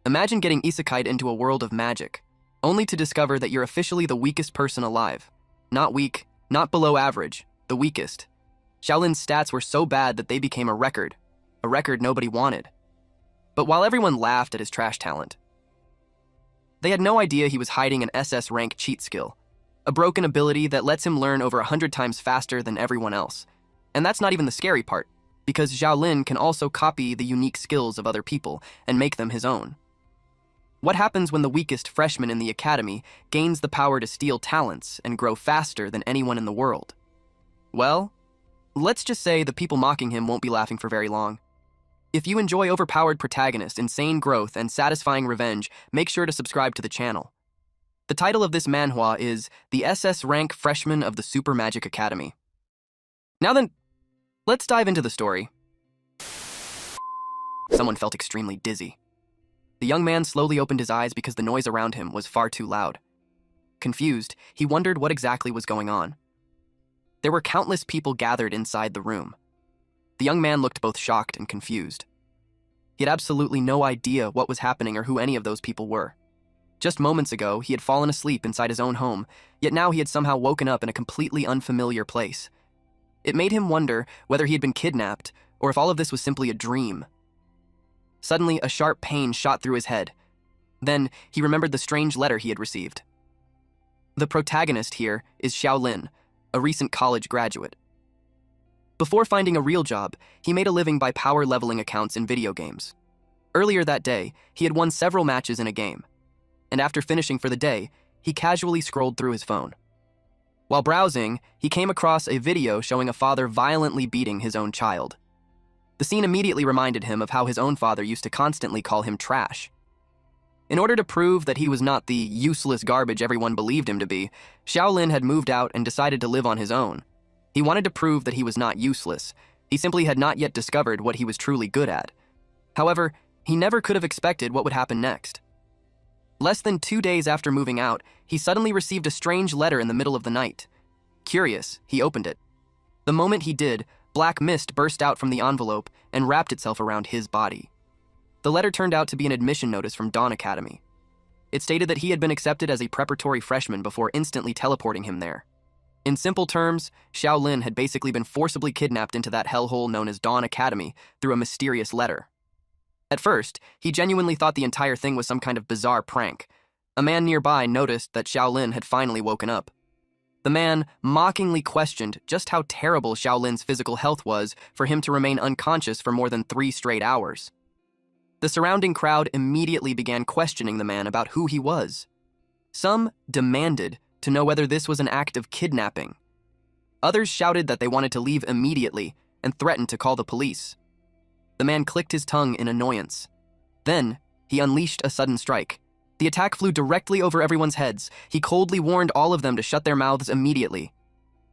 Imagine getting isekai'd into a world of magic, only to discover that you're officially the weakest person alive. Not weak, not below average, the weakest. Xiaolin's stats were so bad that they became a record nobody wanted. But while everyone laughed at his trash talent, they had no idea he was hiding an SS rank cheat skill, a broken ability that lets him learn over 100 times faster than everyone else. And that's not even the scary part, because Xiaolin can also copy the unique skills of other people and make them his own. What happens when the weakest freshman in the academy gains the power to steal talents and grow faster than anyone in the world? Well, let's just say the people mocking him won't be laughing for very long. If you enjoy overpowered protagonists, insane growth, and satisfying revenge, make sure to subscribe to the channel. The title of this manhwa is The SS Rank Freshman of the Super Magic Academy. Now then, let's dive into the story. Someone felt extremely dizzy. The young man slowly opened his eyes because the noise around him was far too loud. Confused, he wondered what exactly was going on. There were countless people gathered inside the room. The young man looked both shocked and confused. He had absolutely no idea what was happening or who any of those people were. Just moments ago, he had fallen asleep inside his own home, yet now he had somehow woken up in a completely unfamiliar place. It made him wonder whether he had been kidnapped or if all of this was simply a dream. Suddenly, a sharp pain shot through his head. Then, he remembered the strange letter he had received. The protagonist here is Xiaolin, a recent college graduate. Before finding a real job, he made a living by power leveling accounts in video games. Earlier that day, he had won several matches in a game, and after finishing for the day, he casually scrolled through his phone. While browsing, he came across a video showing a father violently beating his own child. The scene immediately reminded him of how his own father used to constantly call him trash. In order to prove that he was not the useless garbage everyone believed him to be, Xiaolin had moved out and decided to live on his own. He wanted to prove that he was not useless. He simply had not yet discovered what he was truly good at. However, he never could have expected what would happen next. Less than 2 days after moving out, he suddenly received a strange letter in the middle of the night. Curious, he opened it. The moment he did, black mist burst out from the envelope and wrapped itself around his body. The letter turned out to be an admission notice from Dawn Academy. It stated that he had been accepted as a preparatory freshman before instantly teleporting him there. In simple terms, Xiaolin had basically been forcibly kidnapped into that hellhole known as Dawn Academy through a mysterious letter. At first, he genuinely thought the entire thing was some kind of bizarre prank. A man nearby noticed that Xiaolin had finally woken up. The man mockingly questioned just how terrible Xiaolin's physical health was for him to remain unconscious for more than 3 straight hours. The surrounding crowd immediately began questioning the man about who he was. Some demanded to know whether this was an act of kidnapping. Others shouted that they wanted to leave immediately and threatened to call the police. The man clicked his tongue in annoyance. Then, he unleashed a sudden strike. The attack flew directly over everyone's heads. He coldly warned all of them to shut their mouths immediately.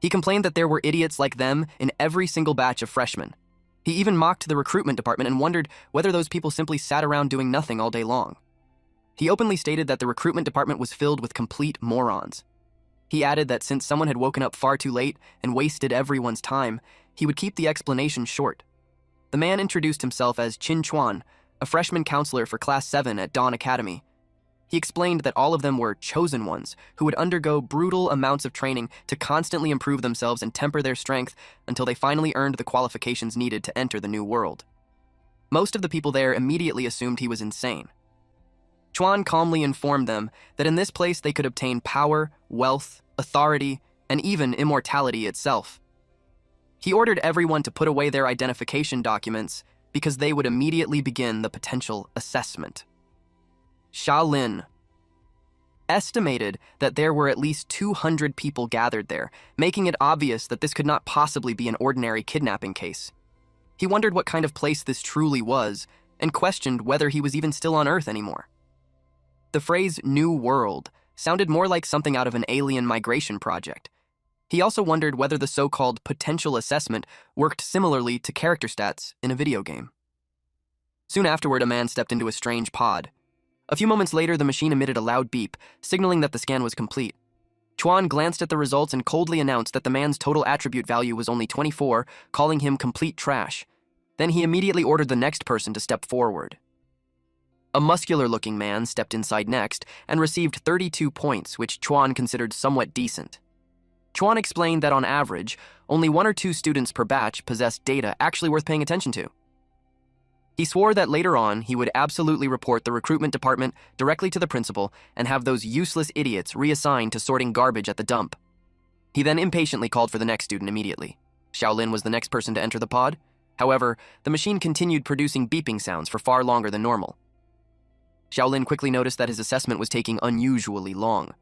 He complained that there were idiots like them in every single batch of freshmen. He even mocked the recruitment department and wondered whether those people simply sat around doing nothing all day long. He openly stated that the recruitment department was filled with complete morons. He added that since someone had woken up far too late and wasted everyone's time, he would keep the explanation short. The man introduced himself as Qin Chuan, a freshman counselor for Class 7 at Dawn Academy. He explained that all of them were chosen ones who would undergo brutal amounts of training to constantly improve themselves and temper their strength until they finally earned the qualifications needed to enter the new world. Most of the people there immediately assumed he was insane. Chuan calmly informed them that in this place they could obtain power, wealth, authority, and even immortality itself. He ordered everyone to put away their identification documents because they would immediately begin the potential assessment. Xiaolin estimated that there were at least 200 people gathered there, making it obvious that this could not possibly be an ordinary kidnapping case. He wondered what kind of place this truly was and questioned whether he was even still on Earth anymore. The phrase "New World" sounded more like something out of an alien migration project. He also wondered whether the so-called potential assessment worked similarly to character stats in a video game. Soon afterward, a man stepped into a strange pod. A few moments later, the machine emitted a loud beep, signaling that the scan was complete. Chuan glanced at the results and coldly announced that the man's total attribute value was only 24, calling him complete trash. Then he immediately ordered the next person to step forward. A muscular-looking man stepped inside next and received 32 points, which Chuan considered somewhat decent. Chuan explained that on average, only 1 or 2 students per batch possessed data actually worth paying attention to. He swore that later on he would absolutely report the recruitment department directly to the principal and have those useless idiots reassigned to sorting garbage at the dump. He then impatiently called for the next student immediately. Xiaolin was the next person to enter the pod. However, the machine continued producing beeping sounds for far longer than normal. Xiaolin quickly noticed that his assessment was taking unusually long.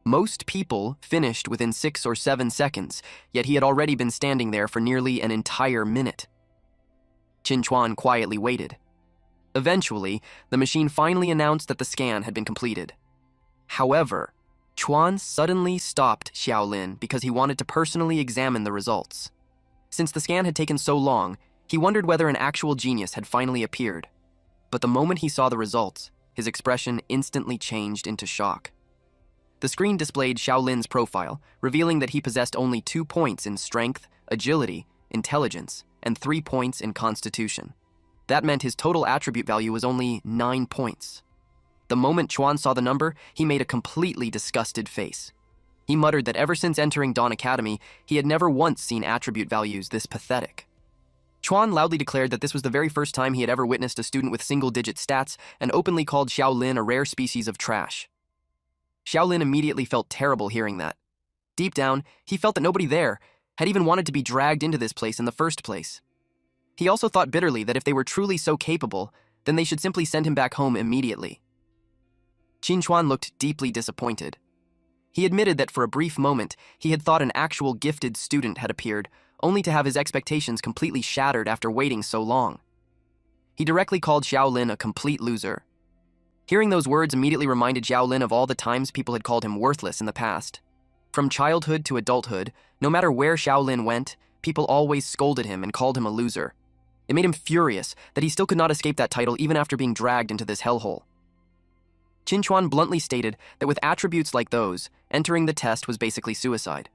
Most people finished within 6 or 7 seconds, yet he had already been standing there for nearly an entire minute. Qin Chuan quietly waited. Eventually, the machine finally announced that the scan had been completed. However, Chuan suddenly stopped Xiaolin because he wanted to personally examine the results. Since the scan had taken so long, he wondered whether an actual genius had finally appeared. But the moment he saw the results, his expression instantly changed into shock. The screen displayed Xiaolin's profile, revealing that he possessed only 2 points in strength, agility, intelligence, and 3 points in constitution. That meant his total attribute value was only 9 points. The moment Chuan saw the number, he made a completely disgusted face. He muttered that ever since entering Dawn Academy, he had never once seen attribute values this pathetic. Chuan loudly declared that this was the very first time he had ever witnessed a student with single-digit stats and openly called Xiaolin a rare species of trash. Xiaolin immediately felt terrible hearing that. Deep down, he felt that nobody there had even wanted to be dragged into this place in the first place. He also thought bitterly that if they were truly so capable, then they should simply send him back home immediately. Qin Chuan looked deeply disappointed. He admitted that for a brief moment, he had thought an actual gifted student had appeared, only to have his expectations completely shattered after waiting so long. He directly called Xiaolin a complete loser. Hearing those words immediately reminded Xiaolin of all the times people had called him worthless in the past. From childhood to adulthood, no matter where Xiaolin went, people always scolded him and called him a loser. It made him furious that he still could not escape that title even after being dragged into this hellhole. Qin Chuan bluntly stated that with attributes like those, entering the test was basically suicide.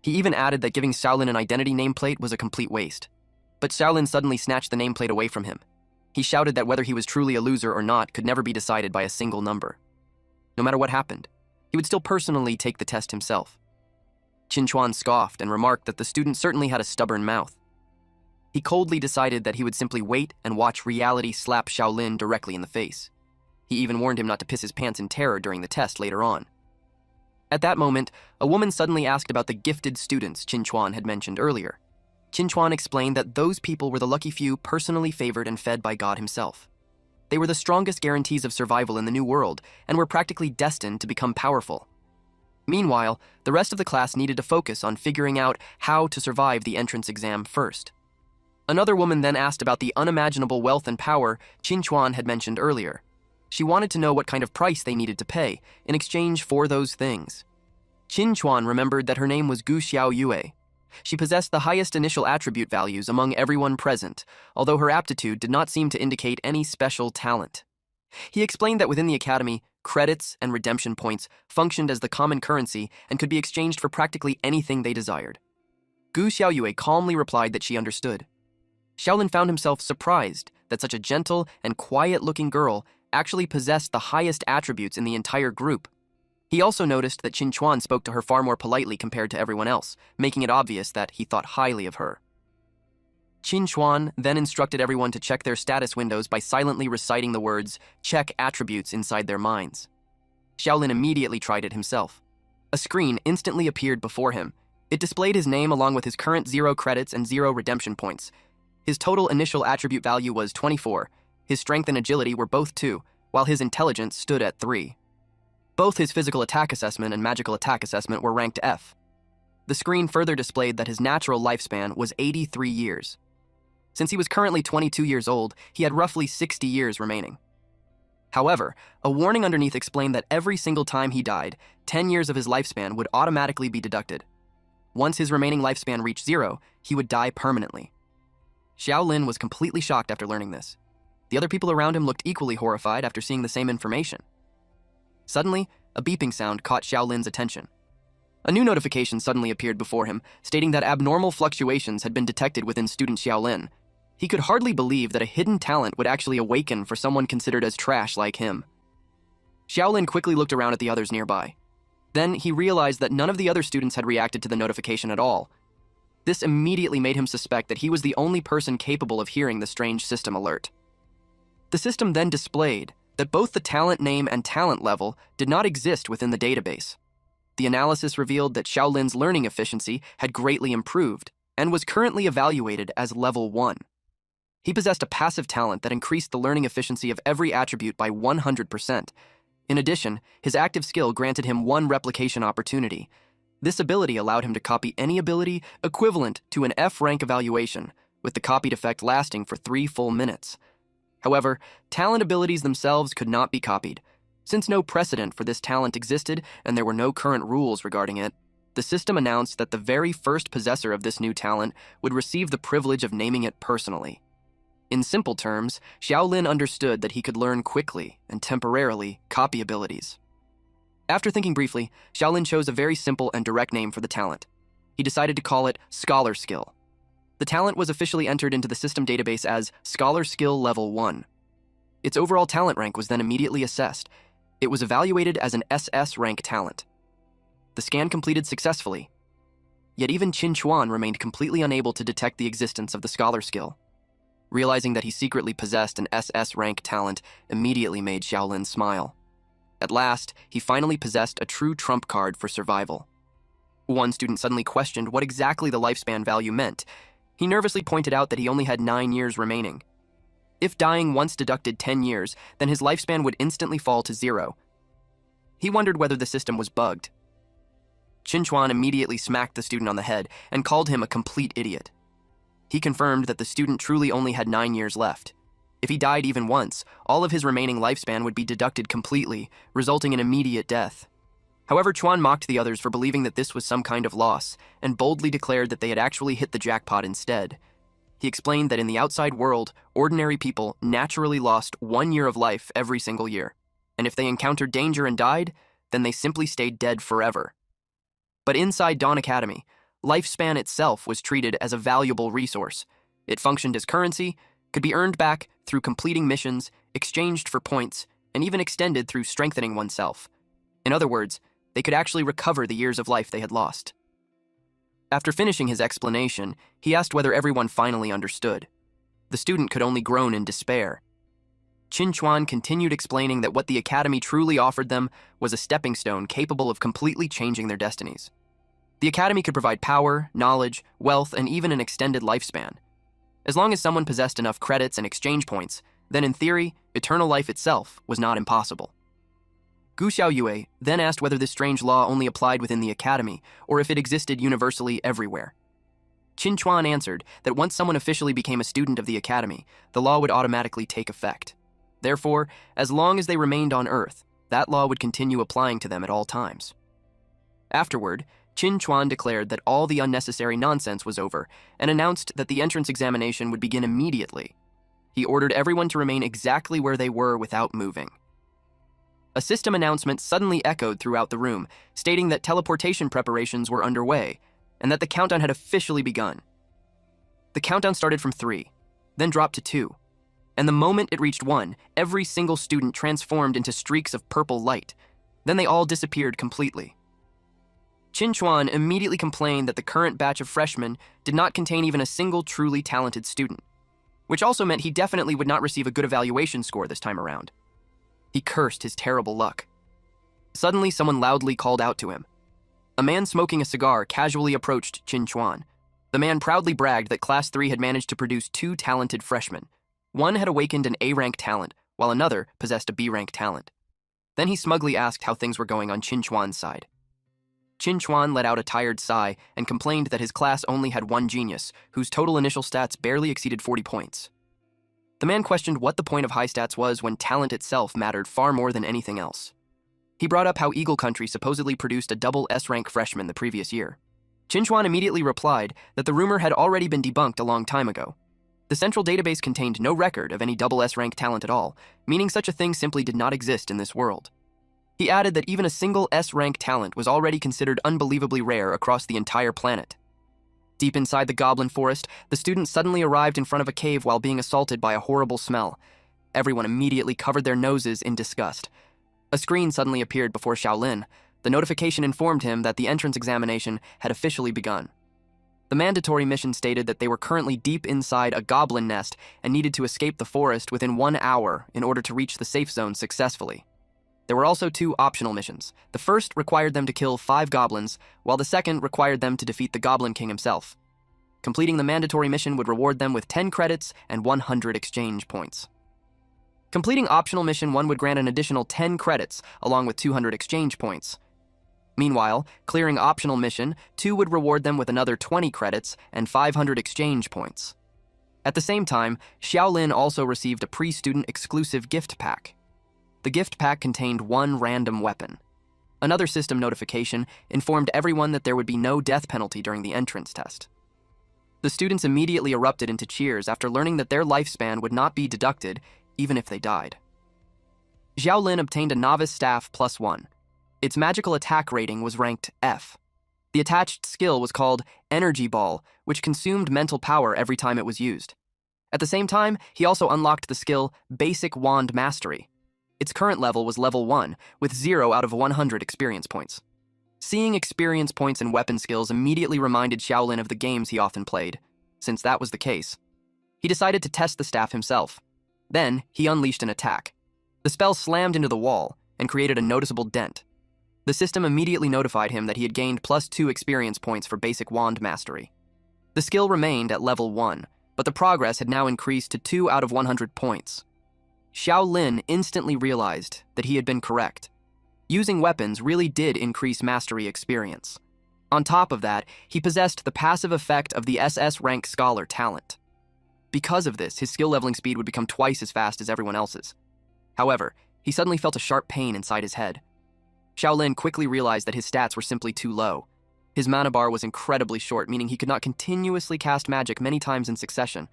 He even added that giving Xiaolin an identity nameplate was a complete waste. But Xiaolin suddenly snatched the nameplate away from him. He shouted that whether he was truly a loser or not could never be decided by a single number. No matter what happened, he would still personally take the test himself. Qin Chuan scoffed and remarked that the student certainly had a stubborn mouth. He coldly decided that he would simply wait and watch reality slap Xiaolin directly in the face. He even warned him not to piss his pants in terror during the test later on. At that moment, a woman suddenly asked about the gifted students Qin Chuan had mentioned earlier. Qin Chuan explained that those people were the lucky few personally favored and fed by God himself. They were the strongest guarantees of survival in the new world and were practically destined to become powerful. Meanwhile, the rest of the class needed to focus on figuring out how to survive the entrance exam first. Another woman then asked about the unimaginable wealth and power Qin Chuan had mentioned earlier. She wanted to know what kind of price they needed to pay in exchange for those things. Qin Chuan remembered that her name was Gu Xiao Yue. She possessed the highest initial attribute values among everyone present, although her aptitude did not seem to indicate any special talent. He explained that within the academy, credits and redemption points functioned as the common currency and could be exchanged for practically anything they desired. Gu Xiaoyue calmly replied that she understood. Xiaolin found himself surprised that such a gentle and quiet-looking girl actually possessed the highest attributes in the entire group. He also noticed that Qin Chuan spoke to her far more politely compared to everyone else, making it obvious that he thought highly of her. Qin Chuan then instructed everyone to check their status windows by silently reciting the words, "check attributes" inside their minds. Xiaolin immediately tried it himself. A screen instantly appeared before him. It displayed his name along with his current 0 credits and 0 redemption points. His total initial attribute value was 24. His strength and agility were both 2, while his intelligence stood at 3. Both his physical attack assessment and magical attack assessment were ranked F. The screen further displayed that his natural lifespan was 83 years. Since he was currently 22 years old, he had roughly 60 years remaining. However, a warning underneath explained that every single time he died, 10 years of his lifespan would automatically be deducted. Once his remaining lifespan reached 0, he would die permanently. Xiaolin was completely shocked after learning this. The other people around him looked equally horrified after seeing the same information. Suddenly, a beeping sound caught Xiaolin's attention. A new notification suddenly appeared before him, stating that abnormal fluctuations had been detected within student Xiaolin. He could hardly believe that a hidden talent would actually awaken for someone considered as trash like him. Xiaolin quickly looked around at the others nearby. Then he realized that none of the other students had reacted to the notification at all. This immediately made him suspect that he was the only person capable of hearing the strange system alert. The system then displayed that both the talent name and talent level did not exist within the database. The analysis revealed that Xiaolin's learning efficiency had greatly improved and was currently evaluated as level 1. He possessed a passive talent that increased the learning efficiency of every attribute by 100%. In addition, his active skill granted him 1 replication opportunity. This ability allowed him to copy any ability equivalent to an F rank evaluation, with the copied effect lasting for 3 full minutes. However, talent abilities themselves could not be copied. Since no precedent for this talent existed and there were no current rules regarding it, the system announced that the very first possessor of this new talent would receive the privilege of naming it personally. In simple terms, Xiaolin understood that he could learn quickly and temporarily copy abilities. After thinking briefly, Xiaolin chose a very simple and direct name for the talent. He decided to call it Scholar Skill. The talent was officially entered into the system database as Scholar Skill Level 1. Its overall talent rank was then immediately assessed. It was evaluated as an SS rank talent. The scan completed successfully. Yet even Qin Chuan remained completely unable to detect the existence of the Scholar Skill. Realizing that he secretly possessed an SS rank talent immediately made Xiaolin smile. At last, he finally possessed a true trump card for survival. One student suddenly questioned what exactly the lifespan value meant. He nervously pointed out that he only had 9 years remaining. If dying once deducted 10 years, then his lifespan would instantly fall to 0. He wondered whether the system was bugged. Qin Chuan immediately smacked the student on the head and called him a complete idiot. He confirmed that the student truly only had 9 years left. If he died even once, all of his remaining lifespan would be deducted completely, resulting in immediate death. However, Chuan mocked the others for believing that this was some kind of loss, and boldly declared that they had actually hit the jackpot instead. He explained that in the outside world, ordinary people naturally lost 1 year of life every single year, and if they encountered danger and died, then they simply stayed dead forever. But inside Dawn Academy, lifespan itself was treated as a valuable resource. It functioned as currency, could be earned back through completing missions, exchanged for points, and even extended through strengthening oneself. In other words, they could actually recover the years of life they had lost. After finishing his explanation, he asked whether everyone finally understood. The student could only groan in despair. Qin Chuan continued explaining that what the Academy truly offered them was a stepping stone capable of completely changing their destinies. The Academy could provide power, knowledge, wealth, and even an extended lifespan. As long as someone possessed enough credits and exchange points, then in theory, eternal life itself was not impossible. Gu Xiaoyue then asked whether this strange law only applied within the Academy, or if it existed universally everywhere. Qin Chuan answered that once someone officially became a student of the Academy, the law would automatically take effect. Therefore, as long as they remained on Earth, that law would continue applying to them at all times. Afterward, Qin Chuan declared that all the unnecessary nonsense was over and announced that the entrance examination would begin immediately. He ordered everyone to remain exactly where they were without moving. A system announcement suddenly echoed throughout the room, stating that teleportation preparations were underway and that the countdown had officially begun. The countdown started from 3, then dropped to 2, and the moment it reached 1, every single student transformed into streaks of purple light. Then they all disappeared completely. Qin Chuan immediately complained that the current batch of freshmen did not contain even a single truly talented student, which also meant he definitely would not receive a good evaluation score this time around. He cursed his terrible luck. Suddenly, someone loudly called out to him. A man smoking a cigar casually approached Qin Chuan. The man proudly bragged that Class 3 had managed to produce 2 talented freshmen. One had awakened an A-rank talent, while another possessed a B-rank talent. Then he smugly asked how things were going on Qin Chuan's side. Qin Chuan let out a tired sigh and complained that his class only had 1 genius, whose total initial stats barely exceeded 40 points. The man questioned what the point of high stats was when talent itself mattered far more than anything else. He brought up how Eagle Country supposedly produced a double S-rank freshman the previous year. Qin Chuan immediately replied that the rumor had already been debunked a long time ago. The central database contained no record of any double S-rank talent at all, meaning such a thing simply did not exist in this world. He added that even a single S-rank talent was already considered unbelievably rare across the entire planet. Deep inside the goblin forest, the student suddenly arrived in front of a cave while being assaulted by a horrible smell. Everyone immediately covered their noses in disgust. A screen suddenly appeared before Xiaolin. The notification informed him that the entrance examination had officially begun. The mandatory mission stated that they were currently deep inside a goblin nest and needed to escape the forest within 1 hour in order to reach the safe zone successfully. There were also 2 optional missions. The first required them to kill 5 goblins, while the second required them to defeat the Goblin King himself. Completing the mandatory mission would reward them with 10 credits and 100 exchange points. Completing optional mission 1 would grant an additional 10 credits, along with 200 exchange points. Meanwhile, clearing optional mission 2 would reward them with another 20 credits and 500 exchange points. At the same time, Xiaolin also received a pre-student exclusive gift pack. The gift pack contained 1 random weapon. Another system notification informed everyone that there would be no death penalty during the entrance test. The students immediately erupted into cheers after learning that their lifespan would not be deducted even if they died. Xiaolin obtained a novice staff +1. Its magical attack rating was ranked F. The attached skill was called Energy Ball, which consumed mental power every time it was used. At the same time, he also unlocked the skill Basic Wand Mastery. Its current level was level 1, with 0 out of 100 experience points. Seeing experience points and weapon skills immediately reminded Xiaolin of the games he often played. Since that was the case, he decided to test the staff himself. Then, he unleashed an attack. The spell slammed into the wall and created a noticeable dent. The system immediately notified him that he had gained +2 experience points for Basic Wand Mastery. The skill remained at level 1, but the progress had now increased to 2 out of 100 points. Xiaolin instantly realized that he had been correct. Using weapons really did increase mastery experience. On top of that, he possessed the passive effect of the SS rank Scholar talent. Because of this, his skill leveling speed would become twice as fast as everyone else's. However, he suddenly felt a sharp pain inside his head. Xiaolin quickly realized that his stats were simply too low. His mana bar was incredibly short, meaning he could not continuously cast magic many times in succession.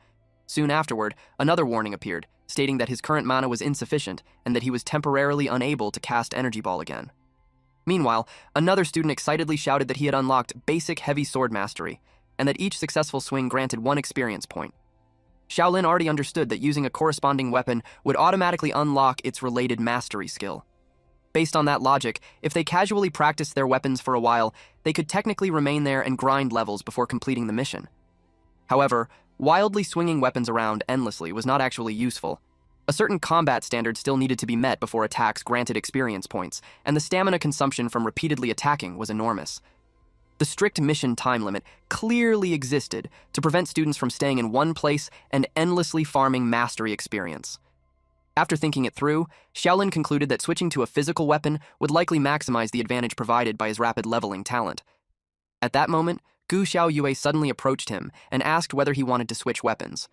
Soon afterward, another warning appeared, stating that his current mana was insufficient and that he was temporarily unable to cast Energy Ball again. Meanwhile, another student excitedly shouted that he had unlocked Basic Heavy Sword Mastery, and that each successful swing granted 1 experience point. Xiaolin already understood that using a corresponding weapon would automatically unlock its related mastery skill. Based on that logic, if they casually practiced their weapons for a while, they could technically remain there and grind levels before completing the mission. However, wildly swinging weapons around endlessly was not actually useful. A certain combat standard still needed to be met before attacks granted experience points, and the stamina consumption from repeatedly attacking was enormous. The strict mission time limit clearly existed to prevent students from staying in one place and endlessly farming mastery experience. After thinking it through, Xiaolin concluded that switching to a physical weapon would likely maximize the advantage provided by his rapid leveling talent. At that moment, Gu Xiaoyue suddenly approached him and asked whether he wanted to switch weapons.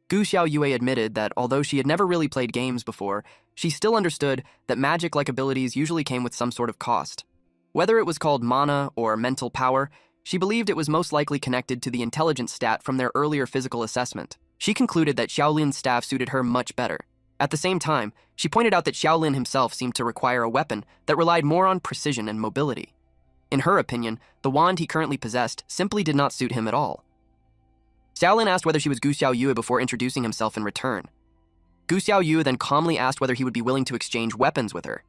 Gu Xiaoyue admitted that although she had never really played games before, she still understood that magic-like abilities usually came with some sort of cost. Whether it was called mana or mental power, she believed it was most likely connected to the intelligence stat from their earlier physical assessment. She concluded that Xiaolin's staff suited her much better. At the same time, she pointed out that Xiaolin himself seemed to require a weapon that relied more on precision and mobility. In her opinion, the wand he currently possessed simply did not suit him at all. Xiaolin asked whether she was Gu Xiaoyue before introducing himself in return. Gu Xiaoyue then calmly asked whether he would be willing to exchange weapons with her.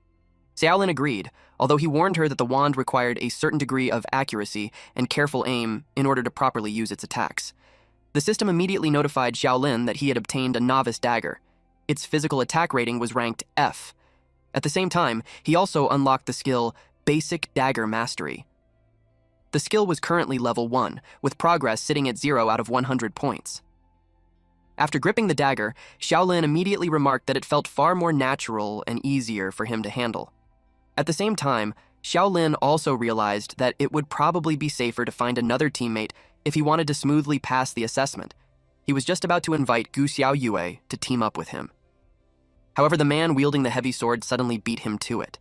Xiaolin agreed, although he warned her that the wand required a certain degree of accuracy and careful aim in order to properly use its attacks. The system immediately notified Xiaolin that he had obtained a novice dagger. Its physical attack rating was ranked F. At the same time, he also unlocked the skill Basic Dagger Mastery. The skill was currently level 1, with progress sitting at 0 out of 100 points. After gripping the dagger, Xiaolin immediately remarked that it felt far more natural and easier for him to handle. At the same time, Xiaolin also realized that it would probably be safer to find another teammate if he wanted to smoothly pass the assessment. He was just about to invite Gu Xiaoyue to team up with him. However, the man wielding the heavy sword suddenly beat him to it.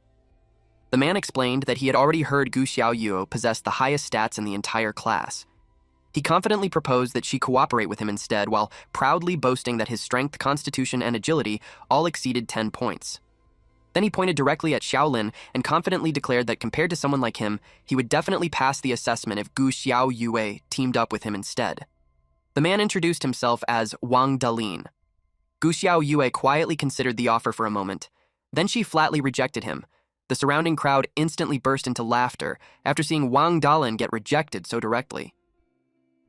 The man explained that he had already heard Gu Xiaoyue possess the highest stats in the entire class. He confidently proposed that she cooperate with him instead, while proudly boasting that his strength, constitution, and agility all exceeded 10 points. Then he pointed directly at Xiaolin and confidently declared that compared to someone like him, he would definitely pass the assessment if Gu Xiao Yue teamed up with him instead. The man introduced himself as Wang Dalin. Gu Xiao Yue quietly considered the offer for a moment. Then she flatly rejected him. The surrounding crowd instantly burst into laughter after seeing Wang Dalin get rejected so directly.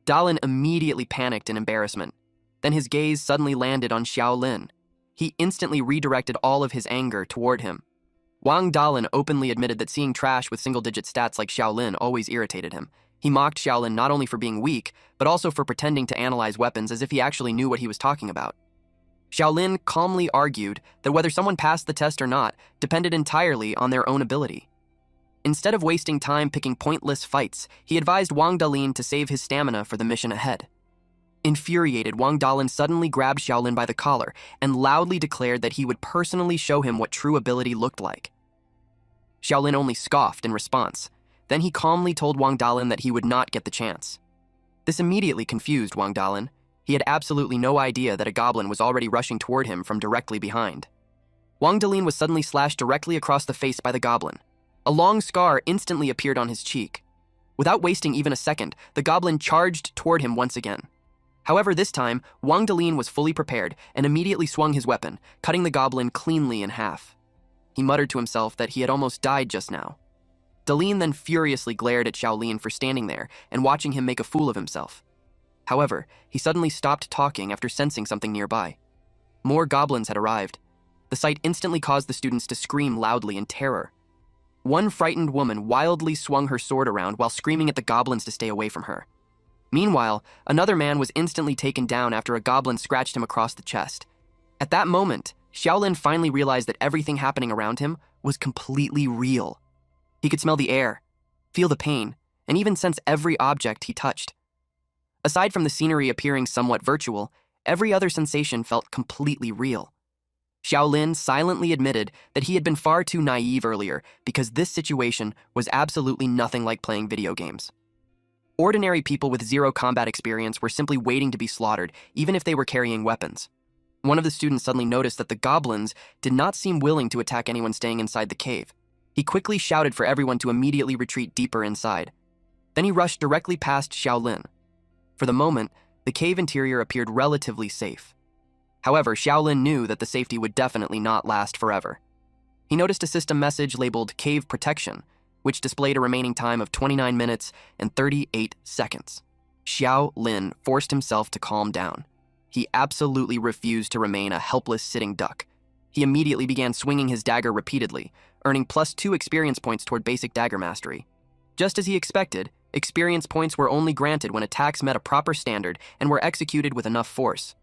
Dalin immediately panicked in embarrassment. Then his gaze suddenly landed on Xiaolin. He instantly redirected all of his anger toward him. Wang Dalin openly admitted that seeing trash with single-digit stats like Xiaolin always irritated him. He mocked Xiaolin not only for being weak, but also for pretending to analyze weapons as if he actually knew what he was talking about. Xiaolin calmly argued that whether someone passed the test or not depended entirely on their own ability. Instead of wasting time picking pointless fights, he advised Wang Dalin to save his stamina for the mission ahead. Infuriated, Wang Dalin suddenly grabbed Xiaolin by the collar and loudly declared that he would personally show him what true ability looked like. Xiaolin only scoffed in response. Then he calmly told Wang Dalin that he would not get the chance. This immediately confused Wang Dalin. He had absolutely no idea that a goblin was already rushing toward him from directly behind. Wang Dalin was suddenly slashed directly across the face by the goblin. A long scar instantly appeared on his cheek. Without wasting even a second, the goblin charged toward him once again. However, this time, Wang Dalin was fully prepared and immediately swung his weapon, cutting the goblin cleanly in half. He muttered to himself that he had almost died just now. Dalin then furiously glared at Xiaolin for standing there and watching him make a fool of himself. However, he suddenly stopped talking after sensing something nearby. More goblins had arrived. The sight instantly caused the students to scream loudly in terror. One frightened woman wildly swung her sword around while screaming at the goblins to stay away from her. Meanwhile, another man was instantly taken down after a goblin scratched him across the chest. At that moment, Xiaolin finally realized that everything happening around him was completely real. He could smell the air, feel the pain, and even sense every object he touched. Aside from the scenery appearing somewhat virtual, every other sensation felt completely real. Xiaolin silently admitted that he had been far too naive earlier because this situation was absolutely nothing like playing video games. Ordinary people with zero combat experience were simply waiting to be slaughtered, even if they were carrying weapons. One of the students suddenly noticed that the goblins did not seem willing to attack anyone staying inside the cave. He quickly shouted for everyone to immediately retreat deeper inside. Then he rushed directly past Xiaolin. For the moment, the cave interior appeared relatively safe. However, Xiaolin knew that the safety would definitely not last forever. He noticed a system message labeled Cave Protection, which displayed a remaining time of 29 minutes and 38 seconds. Xiaolin forced himself to calm down. He absolutely refused to remain a helpless sitting duck. He immediately began swinging his dagger repeatedly, earning +2 experience points toward basic dagger mastery. Just as he expected, experience points were only granted when attacks met a proper standard and were executed with enough force.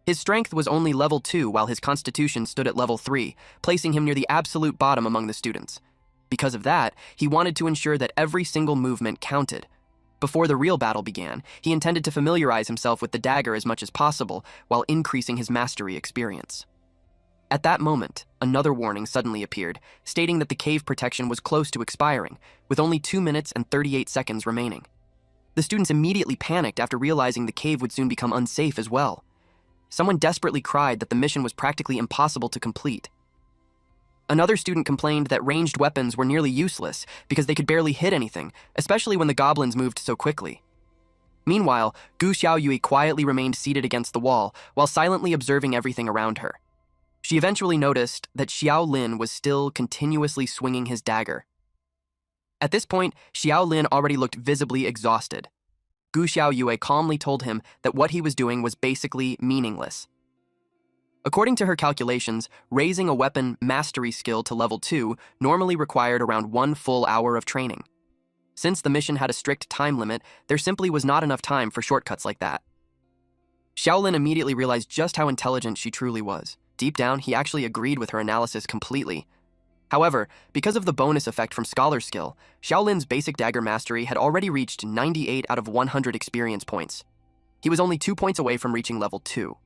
His strength was only level 2 while his constitution stood at level 3, placing him near the absolute bottom among the students. Because of that, he wanted to ensure that every single movement counted. Before the real battle began, he intended to familiarize himself with the dagger as much as possible while increasing his mastery experience. At that moment, another warning suddenly appeared, stating that the cave protection was close to expiring, with only 2 minutes and 38 seconds remaining. The students immediately panicked after realizing the cave would soon become unsafe as well. Someone desperately cried that the mission was practically impossible to complete. Another student complained that ranged weapons were nearly useless because they could barely hit anything, especially when the goblins moved so quickly. Meanwhile, Gu Xiaoyue quietly remained seated against the wall while silently observing everything around her. She eventually noticed that Xiaolin was still continuously swinging his dagger. At this point, Xiaolin already looked visibly exhausted. Gu Xiaoyue calmly told him that what he was doing was basically meaningless. According to her calculations, raising a weapon mastery skill to level 2 normally required around 1 full hour of training. Since the mission had a strict time limit, there simply was not enough time for shortcuts like that. Xiaolin immediately realized just how intelligent she truly was. Deep down, he actually agreed with her analysis completely. However, because of the bonus effect from Scholar Skill, Xiaolin's basic dagger mastery had already reached 98 out of 100 experience points. He was only 2 points away from reaching level 2.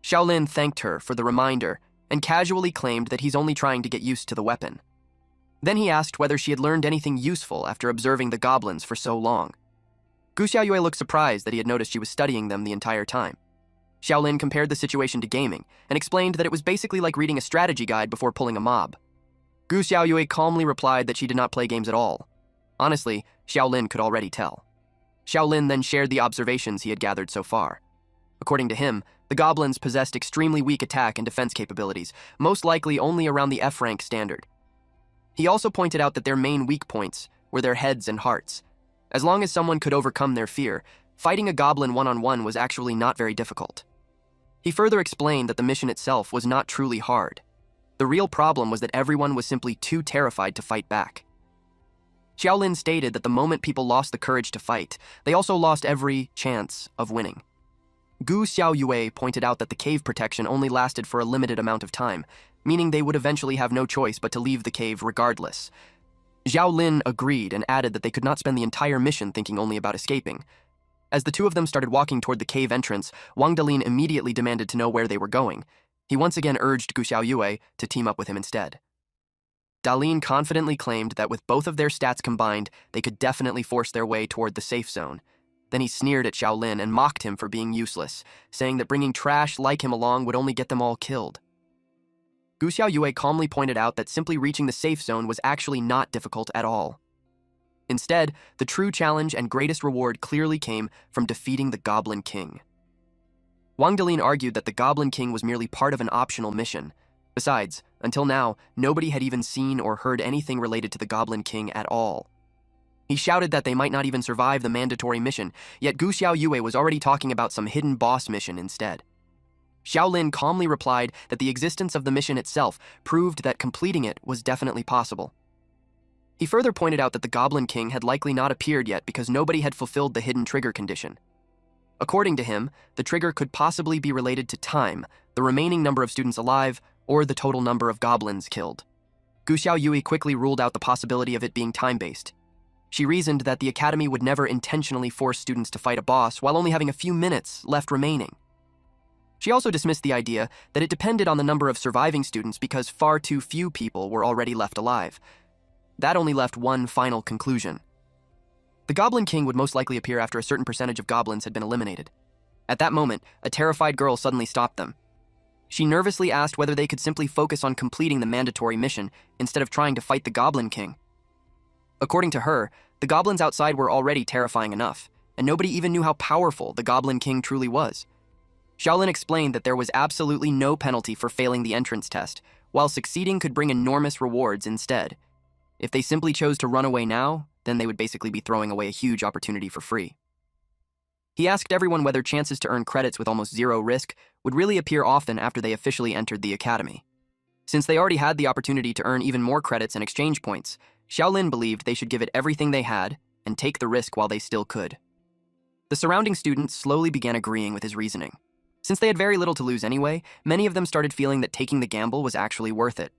Xiaolin thanked her for the reminder and casually claimed that he's only trying to get used to the weapon. Then he asked whether she had learned anything useful after observing the goblins for so long. Gu Xiaoyue looked surprised that he had noticed she was studying them the entire time. Xiaolin compared the situation to gaming and explained that it was basically like reading a strategy guide before pulling a mob. Gu Xiaoyue calmly replied that she did not play games at all. Honestly, Xiaolin could already tell. Xiaolin then shared the observations he had gathered so far. According to him, the goblins possessed extremely weak attack and defense capabilities, most likely only around the F-rank standard. He also pointed out that their main weak points were their heads and hearts. As long as someone could overcome their fear, fighting a goblin one-on-one was actually not very difficult. He further explained that the mission itself was not truly hard. The real problem was that everyone was simply too terrified to fight back. Xiaolin stated that the moment people lost the courage to fight, they also lost every chance of winning. Gu Xiaoyue pointed out that the cave protection only lasted for a limited amount of time, meaning they would eventually have no choice but to leave the cave regardless. Xiaolin agreed and added that they could not spend the entire mission thinking only about escaping. As the two of them started walking toward the cave entrance, Wang Dalin immediately demanded to know where they were going. He once again urged Gu Xiaoyue to team up with him instead. Dalin confidently claimed that with both of their stats combined, they could definitely force their way toward the safe zone. Then he sneered at Xiaolin and mocked him for being useless, saying that bringing trash like him along would only get them all killed. Gu Xiaoyue calmly pointed out that simply reaching the safe zone was actually not difficult at all. Instead, the true challenge and greatest reward clearly came from defeating the Goblin King. Wang Dalin argued that the Goblin King was merely part of an optional mission. Besides, until now, nobody had even seen or heard anything related to the Goblin King at all. He shouted that they might not even survive the mandatory mission, yet Gu Xiaoyue was already talking about some hidden boss mission instead. Xiaolin calmly replied that the existence of the mission itself proved that completing it was definitely possible. He further pointed out that the Goblin King had likely not appeared yet because nobody had fulfilled the hidden trigger condition. According to him, the trigger could possibly be related to time, the remaining number of students alive, or the total number of goblins killed. Gu Xiaoyue quickly ruled out the possibility of it being time-based. She reasoned that the academy would never intentionally force students to fight a boss while only having a few minutes left remaining. She also dismissed the idea that it depended on the number of surviving students because far too few people were already left alive. That only left one final conclusion. The Goblin King would most likely appear after a certain percentage of goblins had been eliminated. At that moment, a terrified girl suddenly stopped them. She nervously asked whether they could simply focus on completing the mandatory mission instead of trying to fight the Goblin King. According to her, the goblins outside were already terrifying enough, and nobody even knew how powerful the Goblin King truly was. Xiaolin explained that there was absolutely no penalty for failing the entrance test, while succeeding could bring enormous rewards instead. If they simply chose to run away now, then they would basically be throwing away a huge opportunity for free. He asked everyone whether chances to earn credits with almost zero risk would really appear often after they officially entered the academy. Since they already had the opportunity to earn even more credits and exchange points, Xiaolin believed they should give it everything they had and take the risk while they still could. The surrounding students slowly began agreeing with his reasoning. Since they had very little to lose anyway, many of them started feeling that taking the gamble was actually worth it.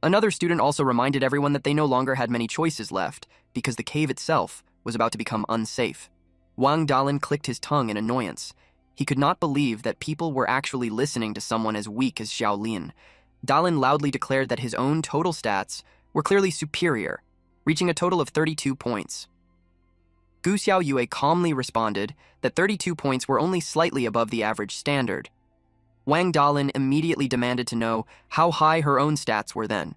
Another student also reminded everyone that they no longer had many choices left because the cave itself was about to become unsafe. Wang Dalin clicked his tongue in annoyance. He could not believe that people were actually listening to someone as weak as Xiaolin. Dalin loudly declared that his own total stats were clearly superior, reaching a total of 32 points. Gu Xiaoyue calmly responded that 32 points were only slightly above the average standard. Wang Dalin immediately demanded to know how high her own stats were then.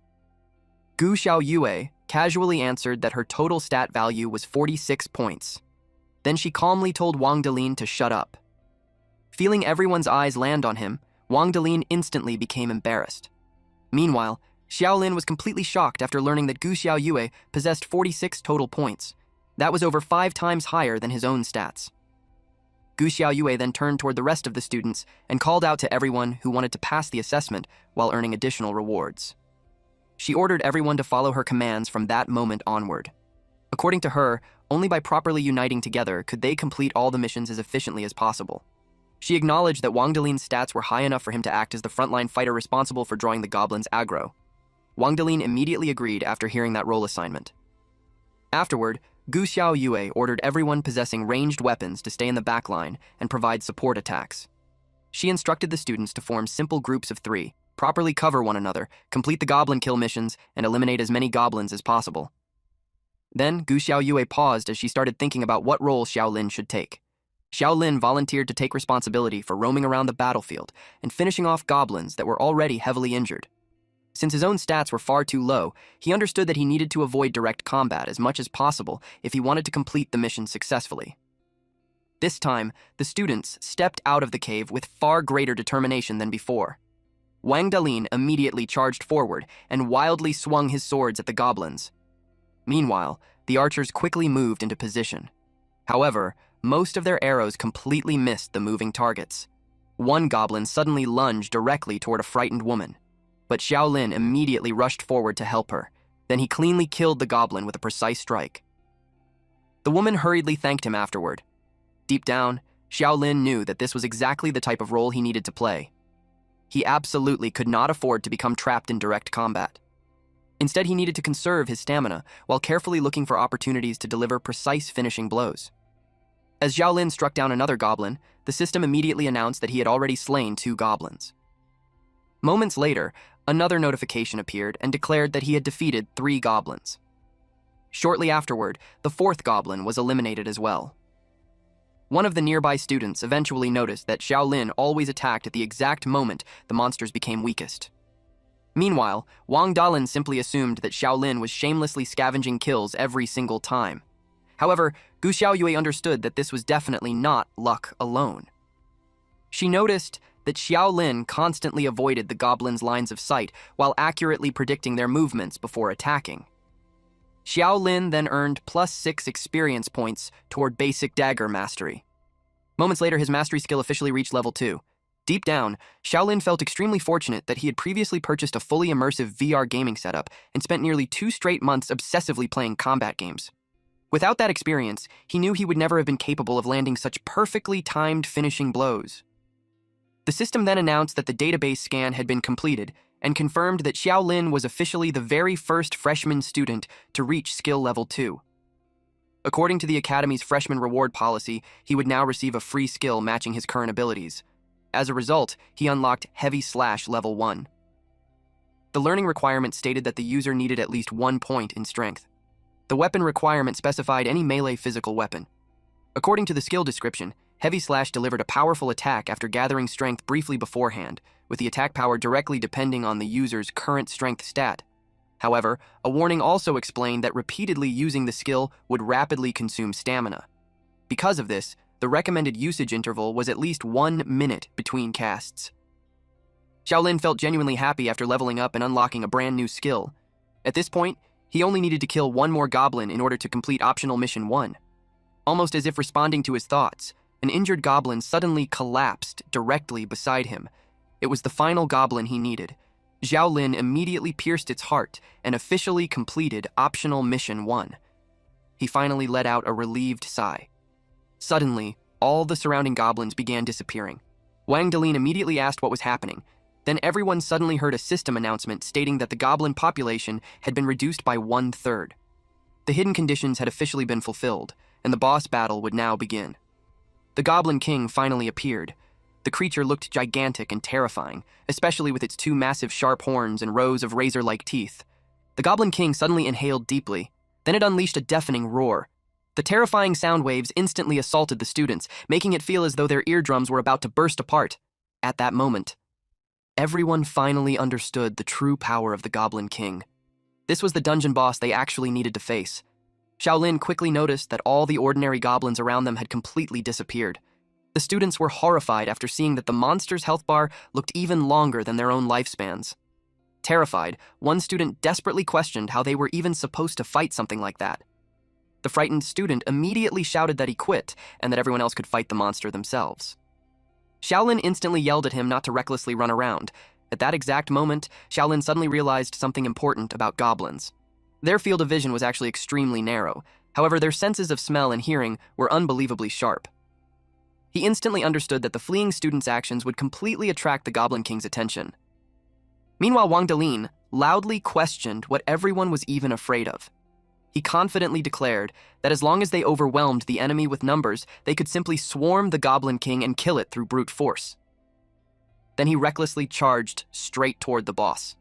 Gu Xiaoyue casually answered that her total stat value was 46 points. Then she calmly told Wang Dalin to shut up. Feeling everyone's eyes land on him, Wang Dalin instantly became embarrassed. Meanwhile, Xiaolin was completely shocked after learning that Gu Xiaoyue possessed 46 total points. That was over 5 times higher than his own stats. Gu Xiaoyue then turned toward the rest of the students and called out to everyone who wanted to pass the assessment while earning additional rewards. She ordered everyone to follow her commands from that moment onward. According to her, only by properly uniting together could they complete all the missions as efficiently as possible. She acknowledged that Wang Dalin's stats were high enough for him to act as the frontline fighter responsible for drawing the goblins aggro. Wang Dalin immediately agreed after hearing that role assignment. Afterward, Gu Xiaoyue ordered everyone possessing ranged weapons to stay in the back line and provide support attacks. She instructed the students to form simple groups of 3, properly cover one another, complete the goblin kill missions, and eliminate as many goblins as possible. Then, Gu Xiaoyue paused as she started thinking about what role Xiaolin should take. Xiaolin volunteered to take responsibility for roaming around the battlefield and finishing off goblins that were already heavily injured. Since his own stats were far too low, he understood that he needed to avoid direct combat as much as possible if he wanted to complete the mission successfully. This time, the students stepped out of the cave with far greater determination than before. Wang Dalin immediately charged forward and wildly swung his swords at the goblins. Meanwhile, the archers quickly moved into position. However, most of their arrows completely missed the moving targets. One goblin suddenly lunged directly toward a frightened woman, but Xiaolin immediately rushed forward to help her. Then he cleanly killed the goblin with a precise strike. The woman hurriedly thanked him afterward. Deep down, Xiaolin knew that this was exactly the type of role he needed to play. He absolutely could not afford to become trapped in direct combat. Instead, he needed to conserve his stamina while carefully looking for opportunities to deliver precise finishing blows. As Xiaolin struck down another goblin, the system immediately announced that he had already slain 2 goblins. Moments later, another notification appeared and declared that he had defeated 3 goblins. Shortly afterward, the 4th goblin was eliminated as well. One of the nearby students eventually noticed that Xiaolin always attacked at the exact moment the monsters became weakest. Meanwhile, Wang Dalin simply assumed that Xiaolin was shamelessly scavenging kills every single time. However, Gu Xiaoyue understood that this was definitely not luck alone. She noticed that Xiaolin constantly avoided the goblins' lines of sight while accurately predicting their movements before attacking. Xiaolin then earned +6 experience points toward basic dagger mastery. Moments later, his mastery skill officially reached level 2. Deep down, Xiaolin felt extremely fortunate that he had previously purchased a fully immersive VR gaming setup and spent nearly 2 straight months obsessively playing combat games. Without that experience, he knew he would never have been capable of landing such perfectly timed finishing blows. The system then announced that the database scan had been completed and confirmed that Xiaolin was officially the very first freshman student to reach skill level 2. According to the Academy's freshman reward policy, he would now receive a free skill matching his current abilities. As a result, he unlocked Heavy Slash level 1. The learning requirement stated that the user needed at least 1 point in strength. The weapon requirement specified any melee physical weapon. According to the skill description, Heavy Slash delivered a powerful attack after gathering strength briefly beforehand, with the attack power directly depending on the user's current strength stat. However, a warning also explained that repeatedly using the skill would rapidly consume stamina. Because of this, the recommended usage interval was at least 1 minute between casts. Xiaolin felt genuinely happy after leveling up and unlocking a brand new skill. At this point, he only needed to kill 1 more goblin in order to complete optional mission 1. Almost as if responding to his thoughts, an injured goblin suddenly collapsed directly beside him. It was the final goblin he needed. Xiaolin immediately pierced its heart and officially completed optional mission 1. He finally let out a relieved sigh. Suddenly, all the surrounding goblins began disappearing. Wang Dalin immediately asked what was happening. Then everyone suddenly heard a system announcement stating that the goblin population had been reduced by 1/3. The hidden conditions had officially been fulfilled, and the boss battle would now begin. The Goblin King finally appeared. The creature looked gigantic and terrifying, especially with its 2 massive sharp horns and rows of razor-like teeth. The Goblin King suddenly inhaled deeply. Then it unleashed a deafening roar. The terrifying sound waves instantly assaulted the students, making it feel as though their eardrums were about to burst apart. At that moment, everyone finally understood the true power of the Goblin King. This was the dungeon boss they actually needed to face. Xiaolin quickly noticed that all the ordinary goblins around them had completely disappeared. The students were horrified after seeing that the monster's health bar looked even longer than their own lifespans. Terrified, one student desperately questioned how they were even supposed to fight something like that. The frightened student immediately shouted that he quit and that everyone else could fight the monster themselves. Xiaolin instantly yelled at him not to recklessly run around. At that exact moment, Xiaolin suddenly realized something important about goblins. Their field of vision was actually extremely narrow. However, their senses of smell and hearing were unbelievably sharp. He instantly understood that the fleeing student's actions would completely attract the Goblin King's attention. Meanwhile, Wang Dalin loudly questioned what everyone was even afraid of. He confidently declared that as long as they overwhelmed the enemy with numbers, they could simply swarm the Goblin King and kill it through brute force. Then he recklessly charged straight toward the boss.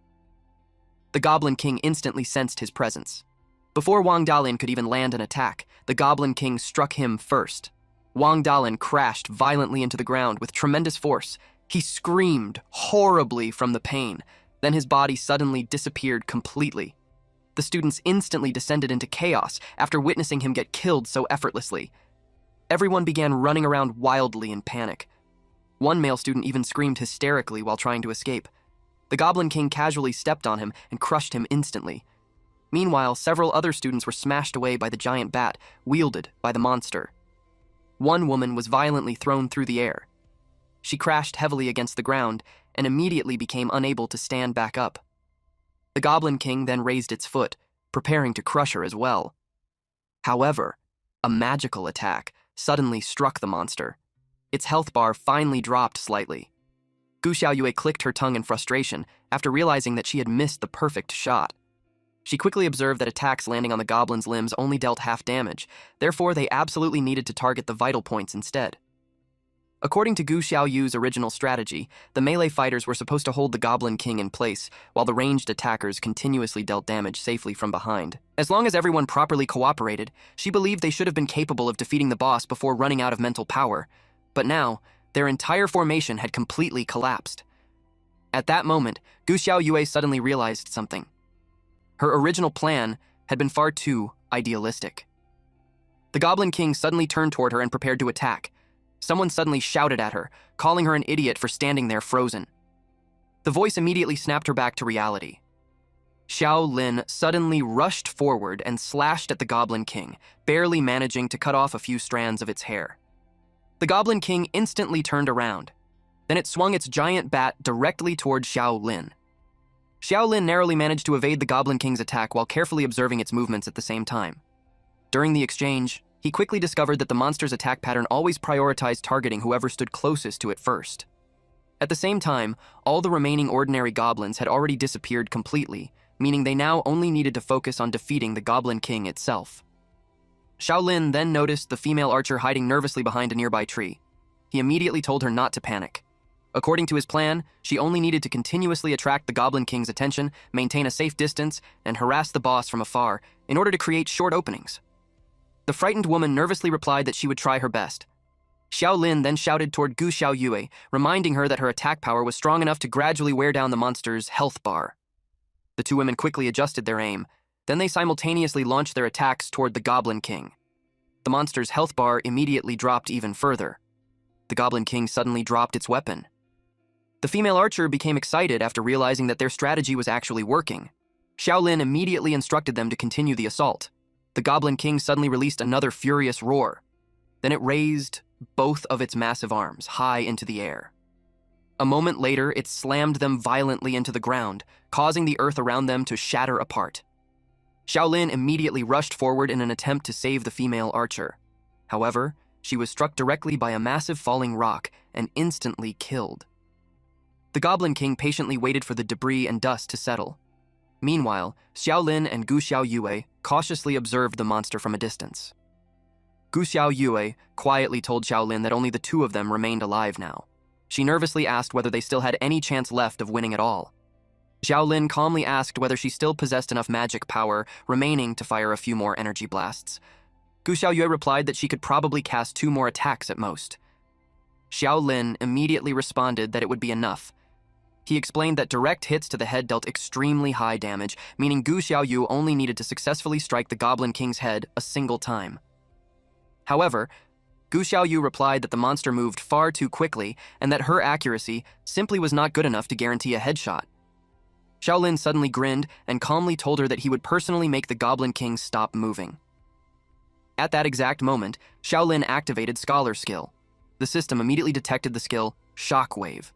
The Goblin King instantly sensed his presence. Before Wang Dalin could even land an attack, the Goblin King struck him first. Wang Dalin crashed violently into the ground with tremendous force. He screamed horribly from the pain. Then his body suddenly disappeared completely. The students instantly descended into chaos after witnessing him get killed so effortlessly. Everyone began running around wildly in panic. One male student even screamed hysterically while trying to escape. The Goblin King casually stepped on him and crushed him instantly. Meanwhile, several other students were smashed away by the giant bat, wielded by the monster. One woman was violently thrown through the air. She crashed heavily against the ground and immediately became unable to stand back up. The Goblin King then raised its foot, preparing to crush her as well. However, a magical attack suddenly struck the monster. Its health bar finally dropped slightly. Gu Xiaoyue clicked her tongue in frustration after realizing that she had missed the perfect shot. She quickly observed that attacks landing on the goblin's limbs only dealt half damage, therefore they absolutely needed to target the vital points instead. According to Gu Xiaoyu's original strategy, the melee fighters were supposed to hold the Goblin King in place, while the ranged attackers continuously dealt damage safely from behind. As long as everyone properly cooperated, she believed they should have been capable of defeating the boss before running out of mental power. But now, their entire formation had completely collapsed. At that moment, Gu Xiaoyue suddenly realized something. Her original plan had been far too idealistic. The Goblin King suddenly turned toward her and prepared to attack. Someone suddenly shouted at her, calling her an idiot for standing there frozen. The voice immediately snapped her back to reality. Xiao Lin suddenly rushed forward and slashed at the Goblin King, barely managing to cut off a few strands of its hair. The Goblin King instantly turned around. Then it swung its giant bat directly toward Xiao Lin. Xiao Lin narrowly managed to evade the Goblin King's attack while carefully observing its movements at the same time. During the exchange, he quickly discovered that the monster's attack pattern always prioritized targeting whoever stood closest to it first. At the same time, all the remaining ordinary goblins had already disappeared completely, meaning they now only needed to focus on defeating the Goblin King itself. Xiao Lin then noticed the female archer hiding nervously behind a nearby tree. He immediately told her not to panic. According to his plan, she only needed to continuously attract the Goblin King's attention, maintain a safe distance, and harass the boss from afar in order to create short openings. The frightened woman nervously replied that she would try her best. Xiao Lin then shouted toward Gu Xiaoyue, reminding her that her attack power was strong enough to gradually wear down the monster's health bar. The two women quickly adjusted their aim. Then they simultaneously launched their attacks toward the Goblin King. The monster's health bar immediately dropped even further. The Goblin King suddenly dropped its weapon. The female archer became excited after realizing that their strategy was actually working. Xiao Lin immediately instructed them to continue the assault. The Goblin King suddenly released another furious roar. Then it raised both of its massive arms high into the air. A moment later, it slammed them violently into the ground, causing the earth around them to shatter apart. Xiao Lin immediately rushed forward in an attempt to save the female archer. However, she was struck directly by a massive falling rock and instantly killed. The Goblin King patiently waited for the debris and dust to settle. Meanwhile, Xiao Lin and Gu Xiaoyue cautiously observed the monster from a distance. Gu Xiaoyue quietly told Xiao Lin that only the two of them remained alive now. She nervously asked whether they still had any chance left of winning at all. Xiao Lin calmly asked whether she still possessed enough magic power remaining to fire a few more energy blasts. Gu Xiaoyue replied that she could probably cast 2 more attacks at most. Xiao Lin immediately responded that it would be enough. He explained that direct hits to the head dealt extremely high damage, meaning Gu Xiaoyu only needed to successfully strike the Goblin King's head a single time. However, Gu Xiaoyu replied that the monster moved far too quickly and that her accuracy simply was not good enough to guarantee a headshot. Xiao Lin suddenly grinned and calmly told her that he would personally make the Goblin King stop moving. At that exact moment, Xiao Lin activated Scholar Skill. The system immediately detected the skill Shockwave.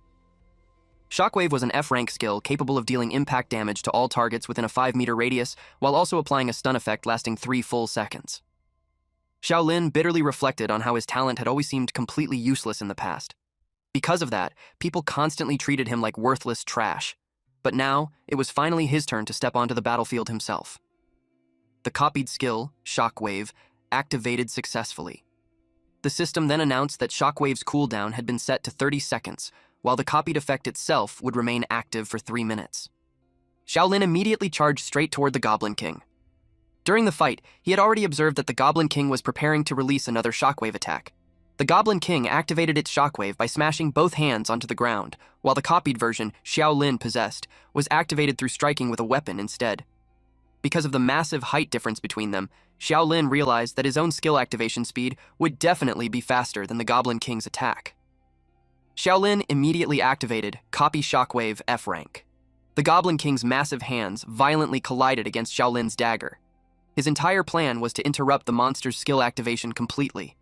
Shockwave was an F-rank skill capable of dealing impact damage to all targets within a 5-meter radius, while also applying a stun effect lasting 3 full seconds. Xiao Lin bitterly reflected on how his talent had always seemed completely useless in the past. Because of that, people constantly treated him like worthless trash. But now, it was finally his turn to step onto the battlefield himself. The copied skill, Shockwave, activated successfully. The system then announced that Shockwave's cooldown had been set to 30 seconds, while the copied effect itself would remain active for 3 minutes. Xiao Lin immediately charged straight toward the Goblin King. During the fight, he had already observed that the Goblin King was preparing to release another Shockwave attack. The Goblin King activated its shockwave by smashing both hands onto the ground, while the copied version, Xiaolin possessed, was activated through striking with a weapon instead. Because of the massive height difference between them, Xiaolin realized that his own skill activation speed would definitely be faster than the Goblin King's attack. Xiaolin immediately activated Copy Shockwave F rank. The Goblin King's massive hands violently collided against Xiaolin's dagger. His entire plan was to interrupt the monster's skill activation completely.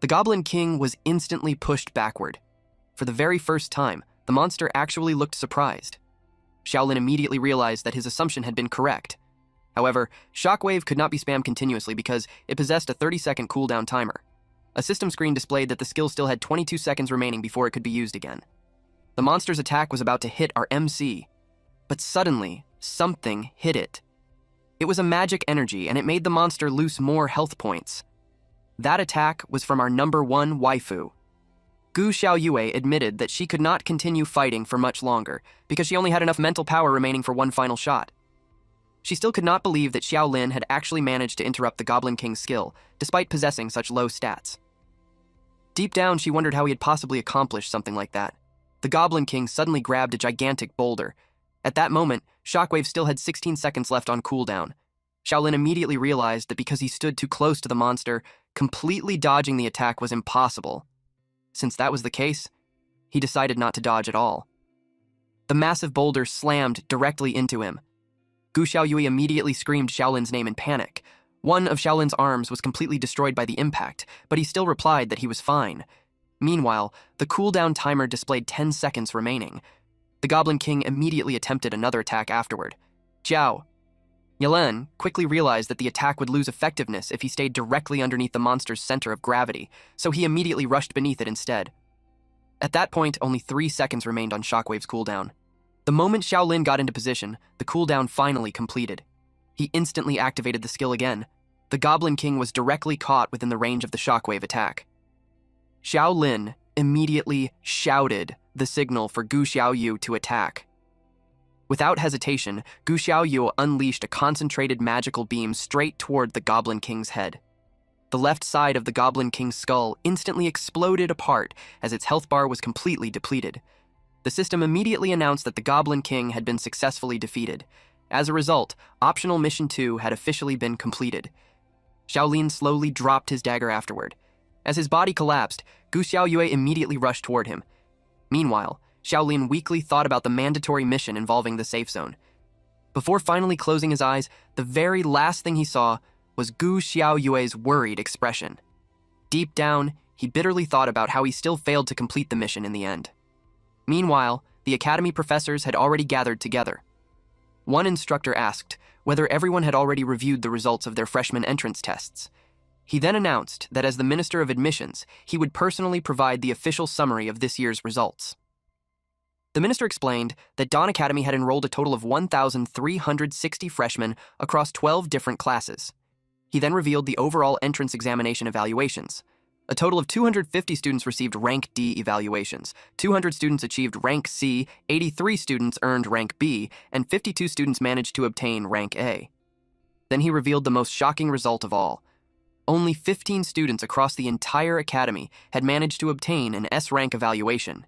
The Goblin King was instantly pushed backward. For the very first time, the monster actually looked surprised. Xiaolin immediately realized that his assumption had been correct. However, Shockwave could not be spammed continuously because it possessed a 30-second cooldown timer. A system screen displayed that the skill still had 22 seconds remaining before it could be used again. The monster's attack was about to hit our MC, but suddenly, something hit it. It was a magic energy, and it made the monster lose more health points. That attack was from our #1 waifu. Gu Xiaoyue admitted that she could not continue fighting for much longer because she only had enough mental power remaining for one final shot. She still could not believe that Xiaolin had actually managed to interrupt the Goblin King's skill, despite possessing such low stats. Deep down, she wondered how he had possibly accomplished something like that. The Goblin King suddenly grabbed a gigantic boulder. At that moment, Shockwave still had 16 seconds left on cooldown. Xiaolin immediately realized that because he stood too close to the monster, completely dodging the attack was impossible. Since that was the case, he decided not to dodge at all. The massive boulder slammed directly into him. Gu Xiaoyue immediately screamed Xiaolin's name in panic. One of Xiaolin's arms was completely destroyed by the impact, but he still replied that he was fine. Meanwhile, the cooldown timer displayed 10 seconds remaining. The Goblin King immediately attempted another attack afterward. Jiao. Yalen quickly realized that the attack would lose effectiveness if he stayed directly underneath the monster's center of gravity, so he immediately rushed beneath it instead. At that point, only 3 seconds remained on Shockwave's cooldown. The moment Xiaolin got into position, the cooldown finally completed. He instantly activated the skill again. The Goblin King was directly caught within the range of the Shockwave attack. Xiaolin immediately shouted the signal for Gu Xiaoyu to attack. Without hesitation, Gu Xiaoyu unleashed a concentrated magical beam straight toward the Goblin King's head. The left side of the Goblin King's skull instantly exploded apart as its health bar was completely depleted. The system immediately announced that the Goblin King had been successfully defeated. As a result, Optional Mission 2 had officially been completed. Xiaolin slowly dropped his dagger afterward. As his body collapsed, Gu Xiaoyue immediately rushed toward him. Meanwhile, Xiaolin weakly thought about the mandatory mission involving the safe zone. Before finally closing his eyes, the very last thing he saw was Gu Xiaoyue's worried expression. Deep down, he bitterly thought about how he still failed to complete the mission in the end. Meanwhile, the academy professors had already gathered together. One instructor asked whether everyone had already reviewed the results of their freshman entrance tests. He then announced that as the Minister of Admissions, he would personally provide the official summary of this year's results. The minister explained that Dawn Academy had enrolled a total of 1,360 freshmen across 12 different classes. He then revealed the overall entrance examination evaluations. A total of 250 students received Rank D evaluations, 200 students achieved Rank C, 83 students earned Rank B, and 52 students managed to obtain Rank A. Then he revealed the most shocking result of all. Only 15 students across the entire academy had managed to obtain an S rank evaluation.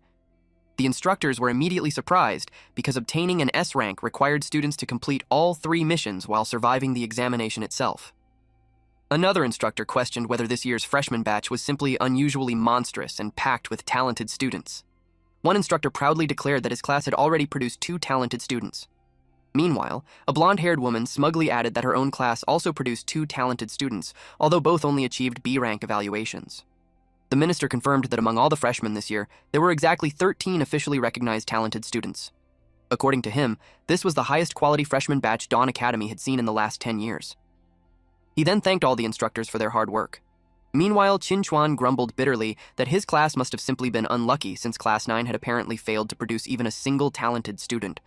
The instructors were immediately surprised because obtaining an S rank required students to complete all 3 missions while surviving the examination itself. Another instructor questioned whether this year's freshman batch was simply unusually monstrous and packed with talented students. One instructor proudly declared that his class had already produced 2 talented students. Meanwhile, a blonde-haired woman smugly added that her own class also produced 2 talented students, although both only achieved B rank evaluations. The minister confirmed that among all the freshmen this year, there were exactly 13 officially recognized talented students. According to him, this was the highest quality freshman batch Dawn Academy had seen in the last 10 years. He then thanked all the instructors for their hard work. Meanwhile, Qin Chuan grumbled bitterly that his class must have simply been unlucky since Class 9 had apparently failed to produce even a single talented student.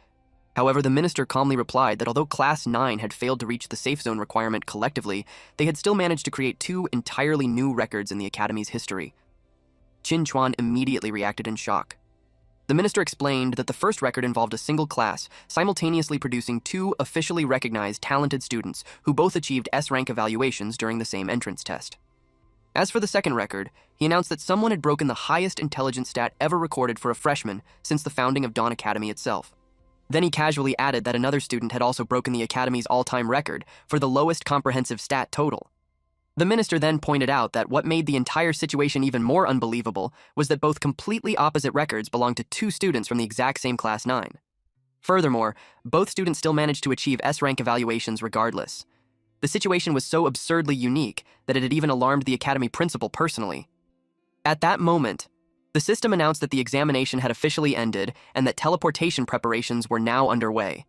However, the minister calmly replied that although Class 9 had failed to reach the safe zone requirement collectively, they had still managed to create 2 entirely new records in the Academy's history. Qin Chuan immediately reacted in shock. The minister explained that the first record involved a single class, simultaneously producing 2 officially recognized talented students who both achieved S rank evaluations during the same entrance test. As for the second record, he announced that someone had broken the highest intelligence stat ever recorded for a freshman since the founding of Dawn Academy itself. Then he casually added that another student had also broken the Academy's all-time record for the lowest comprehensive stat total. The minister then pointed out that what made the entire situation even more unbelievable was that both completely opposite records belonged to two students from the exact same Class 9. Furthermore, both students still managed to achieve S-rank evaluations regardless. The situation was so absurdly unique that it had even alarmed the Academy principal personally. At that moment, the system announced that the examination had officially ended and that teleportation preparations were now underway.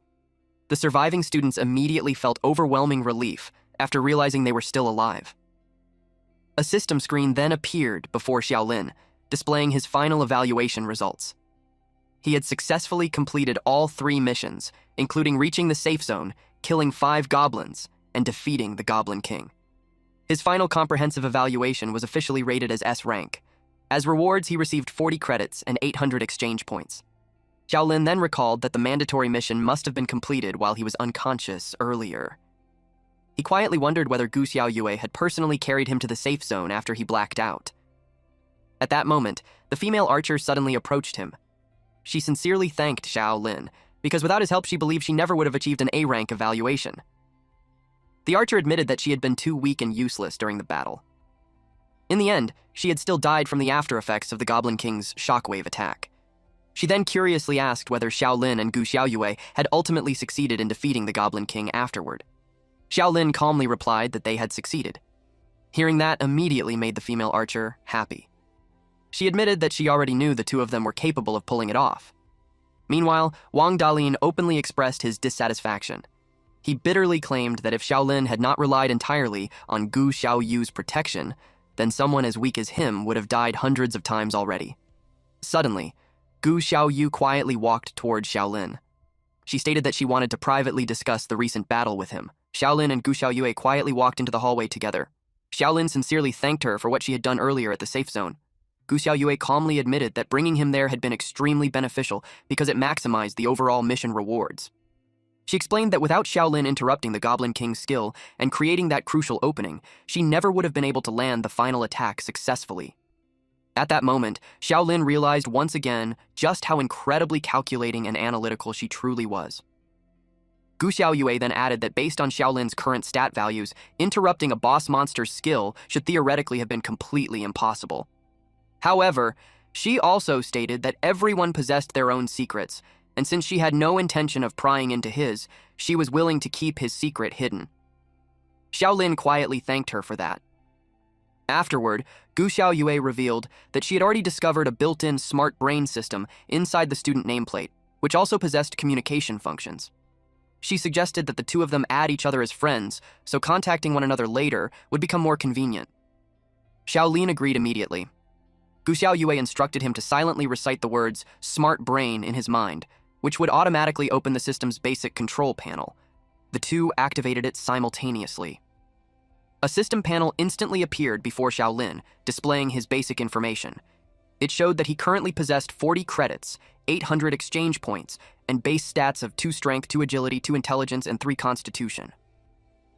The surviving students immediately felt overwhelming relief after realizing they were still alive. A system screen then appeared before Xiaolin, displaying his final evaluation results. He had successfully completed all 3 missions, including reaching the safe zone, killing 5 goblins, and defeating the Goblin King. His final comprehensive evaluation was officially rated as S rank. As rewards, he received 40 credits and 800 exchange points. Xiaolin then recalled that the mandatory mission must have been completed while he was unconscious earlier. He quietly wondered whether Gu Xiaoyue had personally carried him to the safe zone after he blacked out. At that moment, the female archer suddenly approached him. She sincerely thanked Xiaolin, because without his help she believed she never would have achieved an A-rank evaluation. The archer admitted that she had been too weak and useless during the battle. In the end, she had still died from the after effects of the Goblin King's shockwave attack. She then curiously asked whether Xiaolin and Gu Xiaoyue had ultimately succeeded in defeating the Goblin King afterward. Xiaolin calmly replied that they had succeeded. Hearing that immediately made the female archer happy. She admitted that she already knew the two of them were capable of pulling it off. Meanwhile, Wang Dalin openly expressed his dissatisfaction. He bitterly claimed that if Xiaolin had not relied entirely on Gu Xiaoyu's protection, then someone as weak as him would have died hundreds of times already. Suddenly, Gu Xiaoyu quietly walked toward Xiaolin. She stated that she wanted to privately discuss the recent battle with him. Xiaolin and Gu Xiaoyue quietly walked into the hallway together. Xiaolin sincerely thanked her for what she had done earlier at the safe zone. Gu Xiaoyue calmly admitted that bringing him there had been extremely beneficial because it maximized the overall mission rewards. She explained that without Xiaolin interrupting the Goblin King's skill and creating that crucial opening, she never would have been able to land the final attack successfully. At that moment, Xiaolin realized once again just how incredibly calculating and analytical she truly was. Gu Xiaoyue then added that based on Xiaolin's current stat values, interrupting a boss monster's skill should theoretically have been completely impossible. However, she also stated that everyone possessed their own secrets, and since she had no intention of prying into his, she was willing to keep his secret hidden. Xiaolin quietly thanked her for that. Afterward, Gu Xiaoyue revealed that she had already discovered a built-in smart brain system inside the student nameplate, which also possessed communication functions. She suggested that the two of them add each other as friends, so contacting one another later would become more convenient. Xiaolin agreed immediately. Gu Xiaoyue instructed him to silently recite the words "smart brain" in his mind, which would automatically open the system's basic control panel. The two activated it simultaneously. A system panel instantly appeared before Xiaolin, displaying his basic information. It showed that he currently possessed 40 credits, 800 exchange points, and base stats of 2 strength, 2 agility, 2 intelligence, and 3 constitution.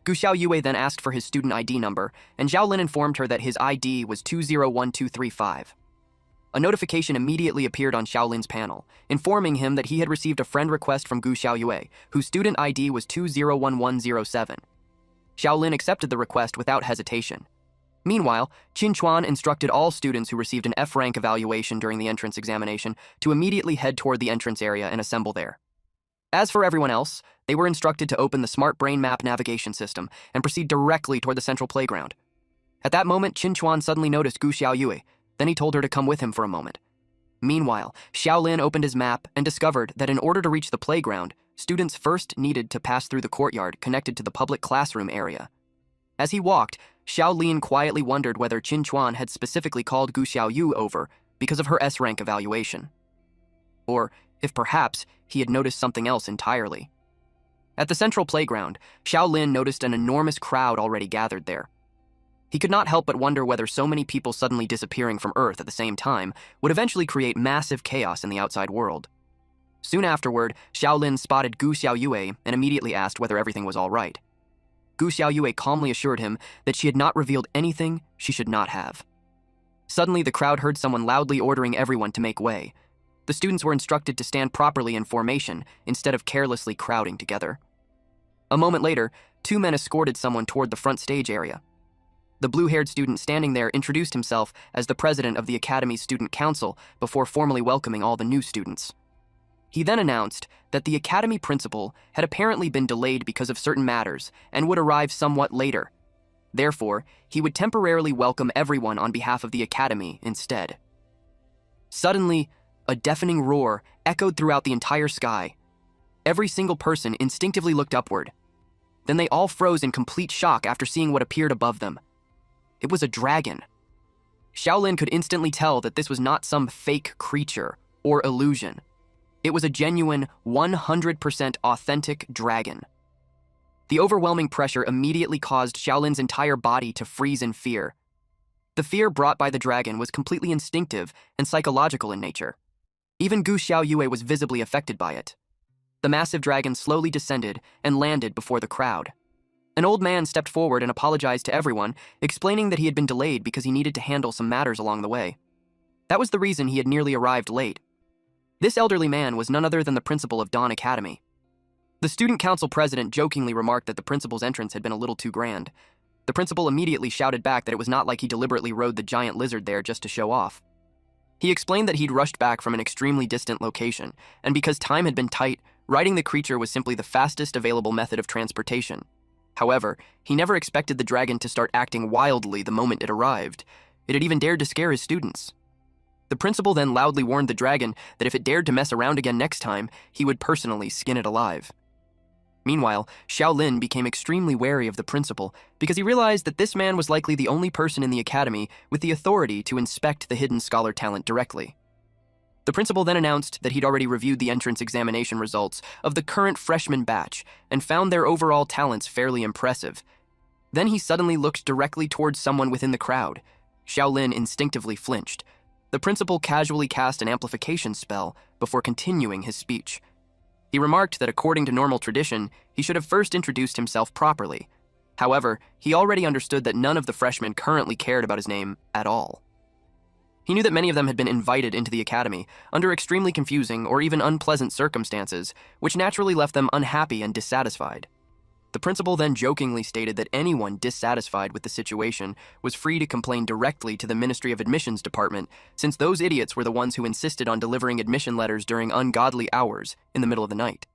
Gu Xiaoyue then asked for his student ID number, and Xiaolin informed her that his ID was 201235. A notification immediately appeared on Xiaolin's panel, informing him that he had received a friend request from Gu Xiaoyue, whose student ID was 201107. Xiaolin accepted the request without hesitation. Meanwhile, Qin Chuan instructed all students who received an F-rank evaluation during the entrance examination to immediately head toward the entrance area and assemble there. As for everyone else, they were instructed to open the Smart Brain Map navigation system and proceed directly toward the central playground. At that moment, Qin Chuan suddenly noticed Gu Xiaoyue, then he told her to come with him for a moment. Meanwhile, Xiaolin opened his map and discovered that in order to reach the playground, students first needed to pass through the courtyard connected to the public classroom area. As he walked, Xiaolin quietly wondered whether Qin Chuan had specifically called Gu Xiaoyu over because of her S-rank evaluation. Or if perhaps he had noticed something else entirely. At the central playground, Xiaolin noticed an enormous crowd already gathered there. He could not help but wonder whether so many people suddenly disappearing from Earth at the same time would eventually create massive chaos in the outside world. Soon afterward, Xiaolin spotted Gu Xiaoyue and immediately asked whether everything was all right. Gu Xiaoyue calmly assured him that she had not revealed anything she should not have. Suddenly, the crowd heard someone loudly ordering everyone to make way. The students were instructed to stand properly in formation instead of carelessly crowding together. A moment later, two men escorted someone toward the front stage area. The blue-haired student standing there introduced himself as the president of the Academy's Student Council before formally welcoming all the new students. He then announced that the Academy principal had apparently been delayed because of certain matters and would arrive somewhat later. Therefore, he would temporarily welcome everyone on behalf of the Academy instead. Suddenly, a deafening roar echoed throughout the entire sky. Every single person instinctively looked upward. Then they all froze in complete shock after seeing what appeared above them. It was a dragon. Xiaolin could instantly tell that this was not some fake creature or illusion. It was a genuine, 100% authentic dragon. The overwhelming pressure immediately caused Xiaolin's entire body to freeze in fear. The fear brought by the dragon was completely instinctive and psychological in nature. Even Gu Xiaoyue was visibly affected by it. The massive dragon slowly descended and landed before the crowd. An old man stepped forward and apologized to everyone, explaining that he had been delayed because he needed to handle some matters along the way. That was the reason he had nearly arrived late. This elderly man was none other than the principal of Dawn Academy. The student council president jokingly remarked that the principal's entrance had been a little too grand. The principal immediately shouted back that it was not like he deliberately rode the giant lizard there just to show off. He explained that he'd rushed back from an extremely distant location, and because time had been tight, riding the creature was simply the fastest available method of transportation. However, he never expected the dragon to start acting wildly the moment it arrived. It had even dared to scare his students. The principal then loudly warned the dragon that if it dared to mess around again next time, he would personally skin it alive. Meanwhile, Xiaolin became extremely wary of the principal because he realized that this man was likely the only person in the academy with the authority to inspect the hidden scholar talent directly. The principal then announced that he'd already reviewed the entrance examination results of the current freshman batch and found their overall talents fairly impressive. Then he suddenly looked directly towards someone within the crowd. Xiaolin instinctively flinched. The principal casually cast an amplification spell before continuing his speech. He remarked that according to normal tradition, he should have first introduced himself properly. However, he already understood that none of the freshmen currently cared about his name at all. He knew that many of them had been invited into the academy under extremely confusing or even unpleasant circumstances, which naturally left them unhappy and dissatisfied. The principal then jokingly stated that anyone dissatisfied with the situation was free to complain directly to the Ministry of Admissions Department, since those idiots were the ones who insisted on delivering admission letters during ungodly hours in the middle of the night.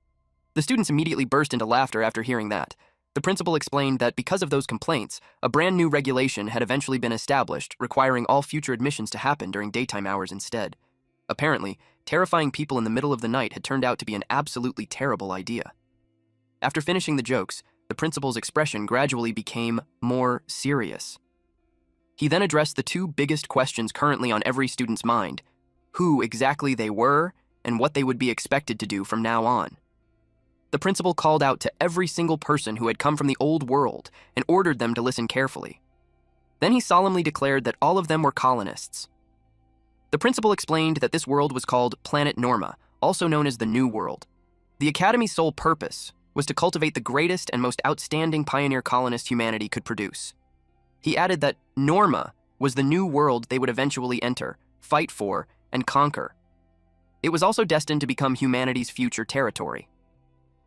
The students immediately burst into laughter after hearing that. The principal explained that because of those complaints, a brand new regulation had eventually been established requiring all future admissions to happen during daytime hours instead. Apparently, terrifying people in the middle of the night had turned out to be an absolutely terrible idea. After finishing the jokes, the principal's expression gradually became more serious. He then addressed the two biggest questions currently on every student's mind: who exactly they were and what they would be expected to do from now on. The principal called out to every single person who had come from the old world and ordered them to listen carefully. Then he solemnly declared that all of them were colonists. The principal explained that this world was called Planet Norma, also known as the New World. The Academy's sole purpose was to cultivate the greatest and most outstanding pioneer colonist humanity could produce. He added that Norma was the new world they would eventually enter, fight for, and conquer. It was also destined to become humanity's future territory.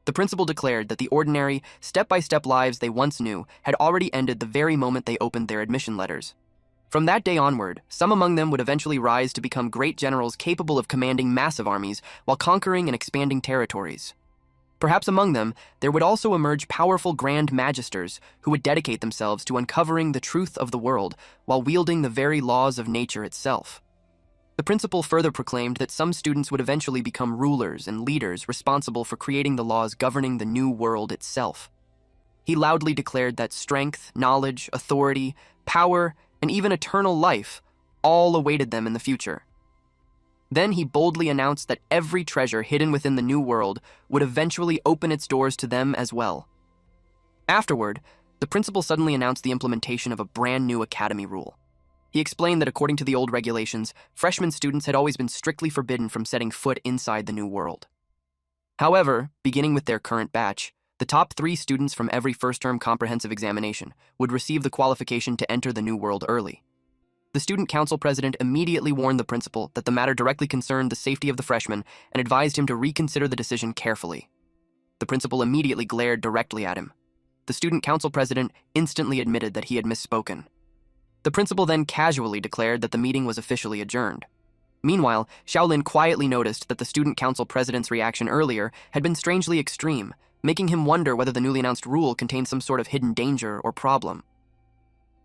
The principal declared that the ordinary, step-by-step lives they once knew had already ended the very moment they opened their admission letters. From that day onward, some among them would eventually rise to become great generals capable of commanding massive armies while conquering and expanding territories. Perhaps among them, there would also emerge powerful Grand Magisters who would dedicate themselves to uncovering the truth of the world while wielding the very laws of nature itself. The principal further proclaimed that some students would eventually become rulers and leaders responsible for creating the laws governing the new world itself. He loudly declared that strength, knowledge, authority, power, and even eternal life all awaited them in the future. Then he boldly announced that every treasure hidden within the new world would eventually open its doors to them as well. Afterward, the principal suddenly announced the implementation of a brand new academy rule. He explained that according to the old regulations, freshman students had always been strictly forbidden from setting foot inside the new world. However, beginning with their current batch, the top 3 students from every first-term comprehensive examination would receive the qualification to enter the new world early. The student council president immediately warned the principal that the matter directly concerned the safety of the freshmen and advised him to reconsider the decision carefully. The principal immediately glared directly at him. The student council president instantly admitted that he had misspoken. The principal then casually declared that the meeting was officially adjourned. Meanwhile, Xiaolin quietly noticed that the student council president's reaction earlier had been strangely extreme, making him wonder whether the newly announced rule contained some sort of hidden danger or problem.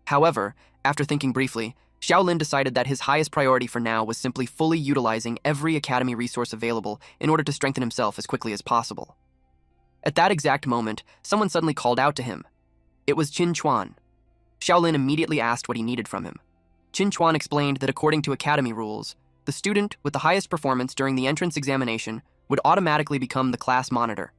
However, after thinking briefly, Xiaolin decided that his highest priority for now was simply fully utilizing every academy resource available in order to strengthen himself as quickly as possible. At that exact moment, someone suddenly called out to him. It was Qin Chuan. Xiaolin immediately asked what he needed from him. Qin Chuan explained that according to academy rules, the student with the highest performance during the entrance examination would automatically become the class monitor.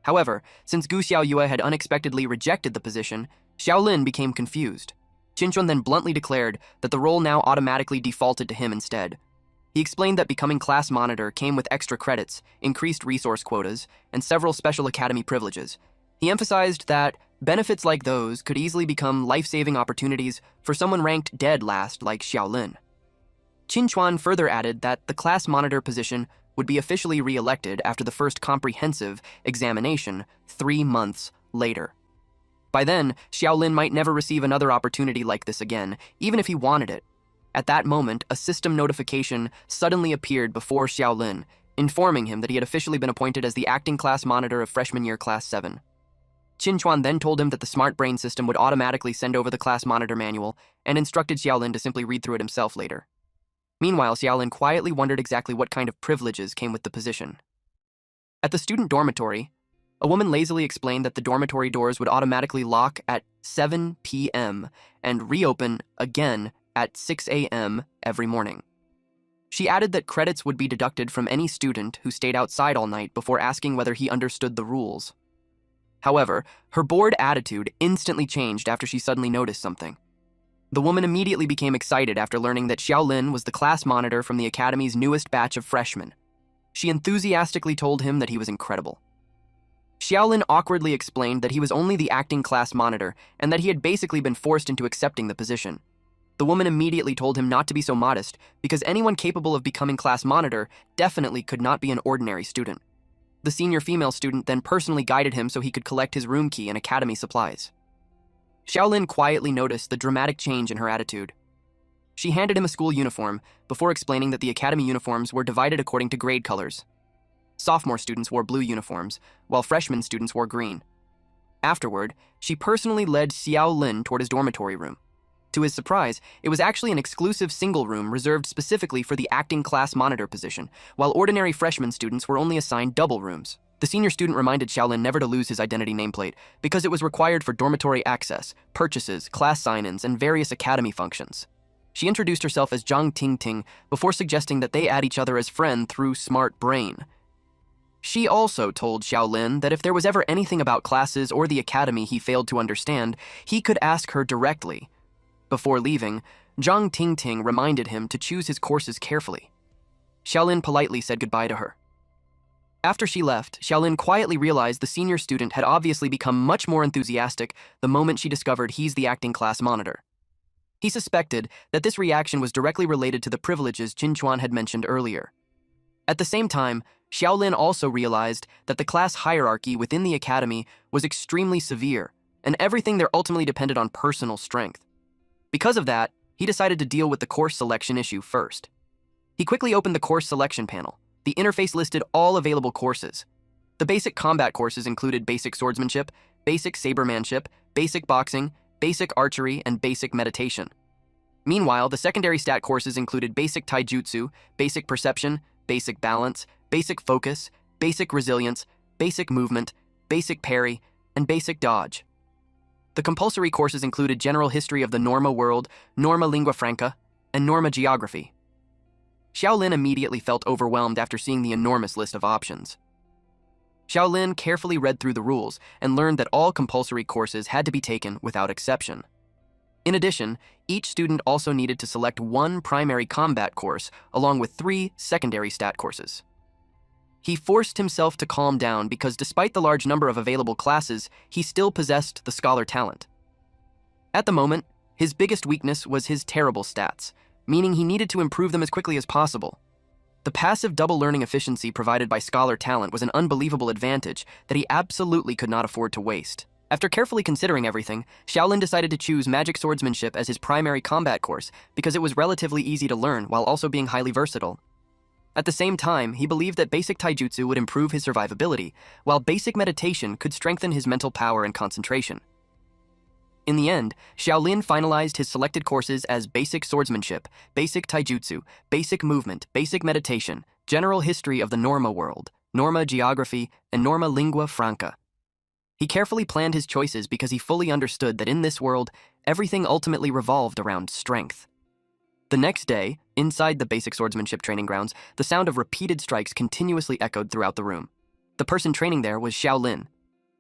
However, since Gu Xiaoyue had unexpectedly rejected the position, Xiaolin became confused. Qin Chuan then bluntly declared that the role now automatically defaulted to him instead. He explained that becoming class monitor came with extra credits, increased resource quotas, and several special academy privileges. He emphasized that benefits like those could easily become life-saving opportunities for someone ranked dead last like Xiaolin. Qin Chuan further added that the class monitor position would be officially re-elected after the first comprehensive examination 3 months later. By then, Xiaolin might never receive another opportunity like this again, even if he wanted it. At that moment, a system notification suddenly appeared before Xiaolin, informing him that he had officially been appointed as the acting class monitor of freshman year class 7. Qin Chuan then told him that the smart brain system would automatically send over the class monitor manual and instructed Xiaolin to simply read through it himself later. Meanwhile, Xiaolin quietly wondered exactly what kind of privileges came with the position. At the student dormitory, a woman lazily explained that the dormitory doors would automatically lock at 7 p.m. and reopen again at 6 a.m. every morning. She added that credits would be deducted from any student who stayed outside all night before asking whether he understood the rules. However, her bored attitude instantly changed after she suddenly noticed something. The woman immediately became excited after learning that Xiaolin was the class monitor from the academy's newest batch of freshmen. She enthusiastically told him that he was incredible. Xiaolin awkwardly explained that he was only the acting class monitor and that he had basically been forced into accepting the position. The woman immediately told him not to be so modest because anyone capable of becoming class monitor definitely could not be an ordinary student. The senior female student then personally guided him so he could collect his room key and academy supplies. Xiaolin quietly noticed the dramatic change in her attitude. She handed him a school uniform before explaining that the academy uniforms were divided according to grade colors. Sophomore students wore blue uniforms, while freshman students wore green. Afterward, she personally led Xiaolin toward his dormitory room. To his surprise, it was actually an exclusive single room reserved specifically for the acting class monitor position, while ordinary freshman students were only assigned double rooms. The senior student reminded Xiaolin never to lose his identity nameplate because it was required for dormitory access, purchases, class sign-ins, and various academy functions. She introduced herself as Zhang Tingting before suggesting that they add each other as friend through Smart Brain. She also told Xiaolin that if there was ever anything about classes or the academy he failed to understand, he could ask her directly. Before leaving, Zhang Tingting reminded him to choose his courses carefully. Xiaolin politely said goodbye to her. After she left, Xiaolin quietly realized the senior student had obviously become much more enthusiastic the moment she discovered he's the acting class monitor. He suspected that this reaction was directly related to the privileges Qin Chuan had mentioned earlier. At the same time, Xiaolin also realized that the class hierarchy within the academy was extremely severe, and everything there ultimately depended on personal strength. Because of that, he decided to deal with the course selection issue first. He quickly opened the course selection panel. The interface listed all available courses. The basic combat courses included basic swordsmanship, basic sabermanship, basic boxing, basic archery, and basic meditation. Meanwhile, the secondary stat courses included basic taijutsu, basic perception, basic balance, basic focus, basic resilience, basic movement, basic parry, and basic dodge. The compulsory courses included general history of the Norma world, Norma lingua franca, and Norma geography. Xiaolin immediately felt overwhelmed after seeing the enormous list of options. Xiaolin carefully read through the rules and learned that all compulsory courses had to be taken without exception. In addition, each student also needed to select one primary combat course along with 3 secondary stat courses. He forced himself to calm down because despite the large number of available classes, he still possessed the scholar talent. At the moment, his biggest weakness was his terrible stats, meaning he needed to improve them as quickly as possible. The passive double learning efficiency provided by scholar talent was an unbelievable advantage that he absolutely could not afford to waste. After carefully considering everything, Shaolin decided to choose magic swordsmanship as his primary combat course because it was relatively easy to learn while also being highly versatile. At the same time, he believed that basic taijutsu would improve his survivability, while basic meditation could strengthen his mental power and concentration. In the end, Shaolin finalized his selected courses as Basic Swordsmanship, Basic Taijutsu, Basic Movement, Basic Meditation, General History of the Norma World, Norma Geography, and Norma Lingua Franca. He carefully planned his choices because he fully understood that in this world, everything ultimately revolved around strength. The next day, inside the Basic Swordsmanship training grounds, the sound of repeated strikes continuously echoed throughout the room. The person training there was Shaolin.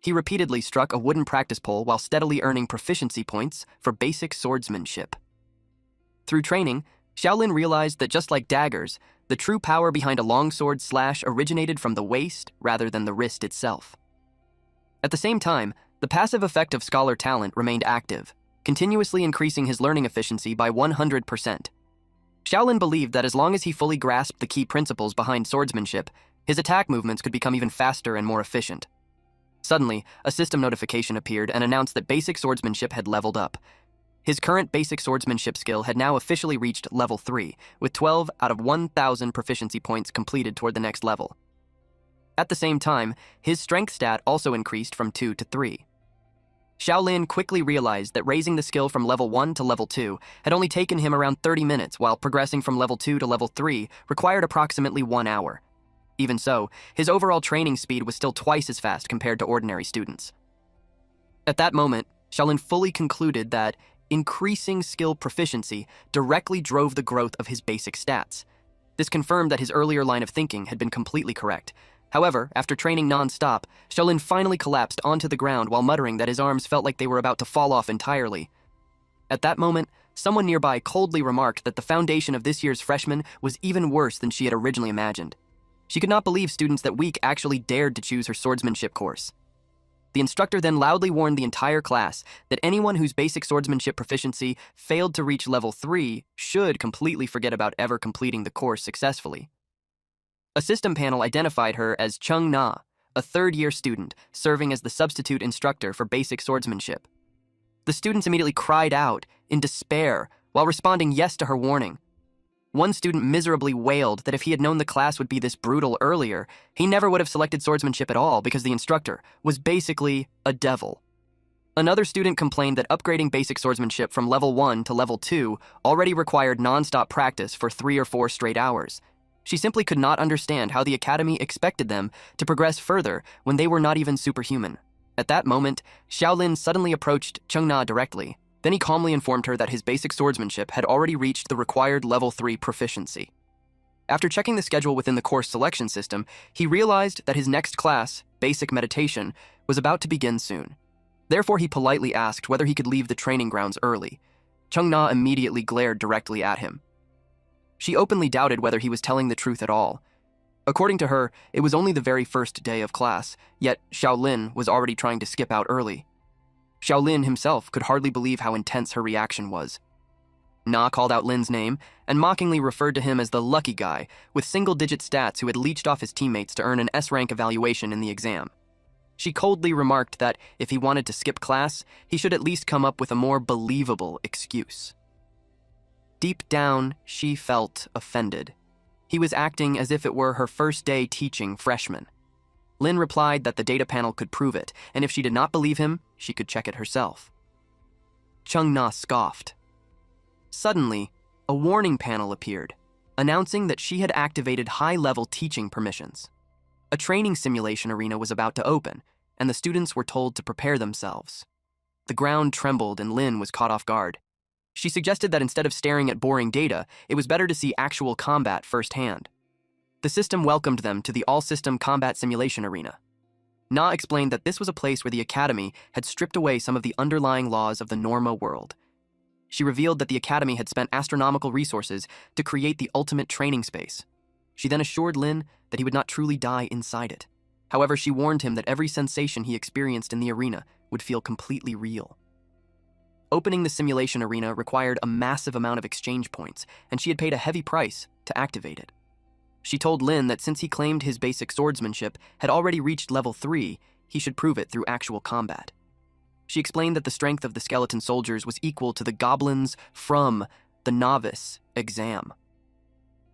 He repeatedly struck a wooden practice pole while steadily earning proficiency points for basic swordsmanship. Through training, Shaolin realized that just like daggers, the true power behind a longsword slash originated from the waist rather than the wrist itself. At the same time, the passive effect of scholar talent remained active, continuously increasing his learning efficiency by 100%. Shaolin believed that as long as he fully grasped the key principles behind swordsmanship, his attack movements could become even faster and more efficient. Suddenly, a system notification appeared and announced that basic swordsmanship had leveled up. His current basic swordsmanship skill had now officially reached level 3, with 12 out of 1,000 proficiency points completed toward the next level. At the same time, his strength stat also increased from 2 to 3. Shaolin quickly realized that raising the skill from level 1 to level 2 had only taken him around 30 minutes, while progressing from level 2 to level 3 required approximately 1 hour. Even so, his overall training speed was still twice as fast compared to ordinary students. At that moment, Shaolin fully concluded that increasing skill proficiency directly drove the growth of his basic stats. This confirmed that his earlier line of thinking had been completely correct. However, after training non-stop, Shaolin finally collapsed onto the ground while muttering that his arms felt like they were about to fall off entirely. At that moment, someone nearby coldly remarked that the foundation of this year's freshman was even worse than she had originally imagined. She could not believe students that week actually dared to choose her swordsmanship course. The instructor then loudly warned the entire class that anyone whose basic swordsmanship proficiency failed to reach level 3 should completely forget about ever completing the course successfully. A system panel identified her as Chung Na, a third-year student serving as the substitute instructor for basic swordsmanship. The students immediately cried out in despair while responding yes to her warning. One student miserably wailed that if he had known the class would be this brutal earlier, he never would have selected swordsmanship at all because the instructor was basically a devil. Another student complained that upgrading basic swordsmanship from level 1 to level 2 already required non-stop practice for 3 or 4 straight hours. She simply could not understand how the academy expected them to progress further when they were not even superhuman. At that moment, Shaolin suddenly approached Chung Na directly. Then he calmly informed her that his basic swordsmanship had already reached the required level 3 proficiency. After checking the schedule within the course selection system, he realized that his next class, Basic Meditation, was about to begin soon. Therefore, he politely asked whether he could leave the training grounds early. Chung Na immediately glared directly at him. She openly doubted whether he was telling the truth at all. According to her, it was only the very first day of class, yet Shaolin was already trying to skip out early. Shaolin himself could hardly believe how intense her reaction was. Na called out Lin's name and mockingly referred to him as the lucky guy with single-digit stats who had leached off his teammates to earn an S-rank evaluation in the exam. She coldly remarked that if he wanted to skip class, he should at least come up with a more believable excuse. Deep down, she felt offended. He was acting as if it were her first day teaching freshmen. Lin replied that the data panel could prove it, and if she did not believe him, she could check it herself. Chung Na scoffed. Suddenly, a warning panel appeared, announcing that she had activated high-level teaching permissions. A training simulation arena was about to open, and the students were told to prepare themselves. The ground trembled and Lin was caught off guard. She suggested that instead of staring at boring data, it was better to see actual combat firsthand. The system welcomed them to the all-system combat simulation arena. Na explained that this was a place where the Academy had stripped away some of the underlying laws of the Norma world. She revealed that the Academy had spent astronomical resources to create the ultimate training space. She then assured Lin that he would not truly die inside it. However, she warned him that every sensation he experienced in the arena would feel completely real. Opening the simulation arena required a massive amount of exchange points, and she had paid a heavy price to activate it. She told Lin that since he claimed his basic swordsmanship had already reached level 3, he should prove it through actual combat. She explained that the strength of the skeleton soldiers was equal to the goblins from the novice exam.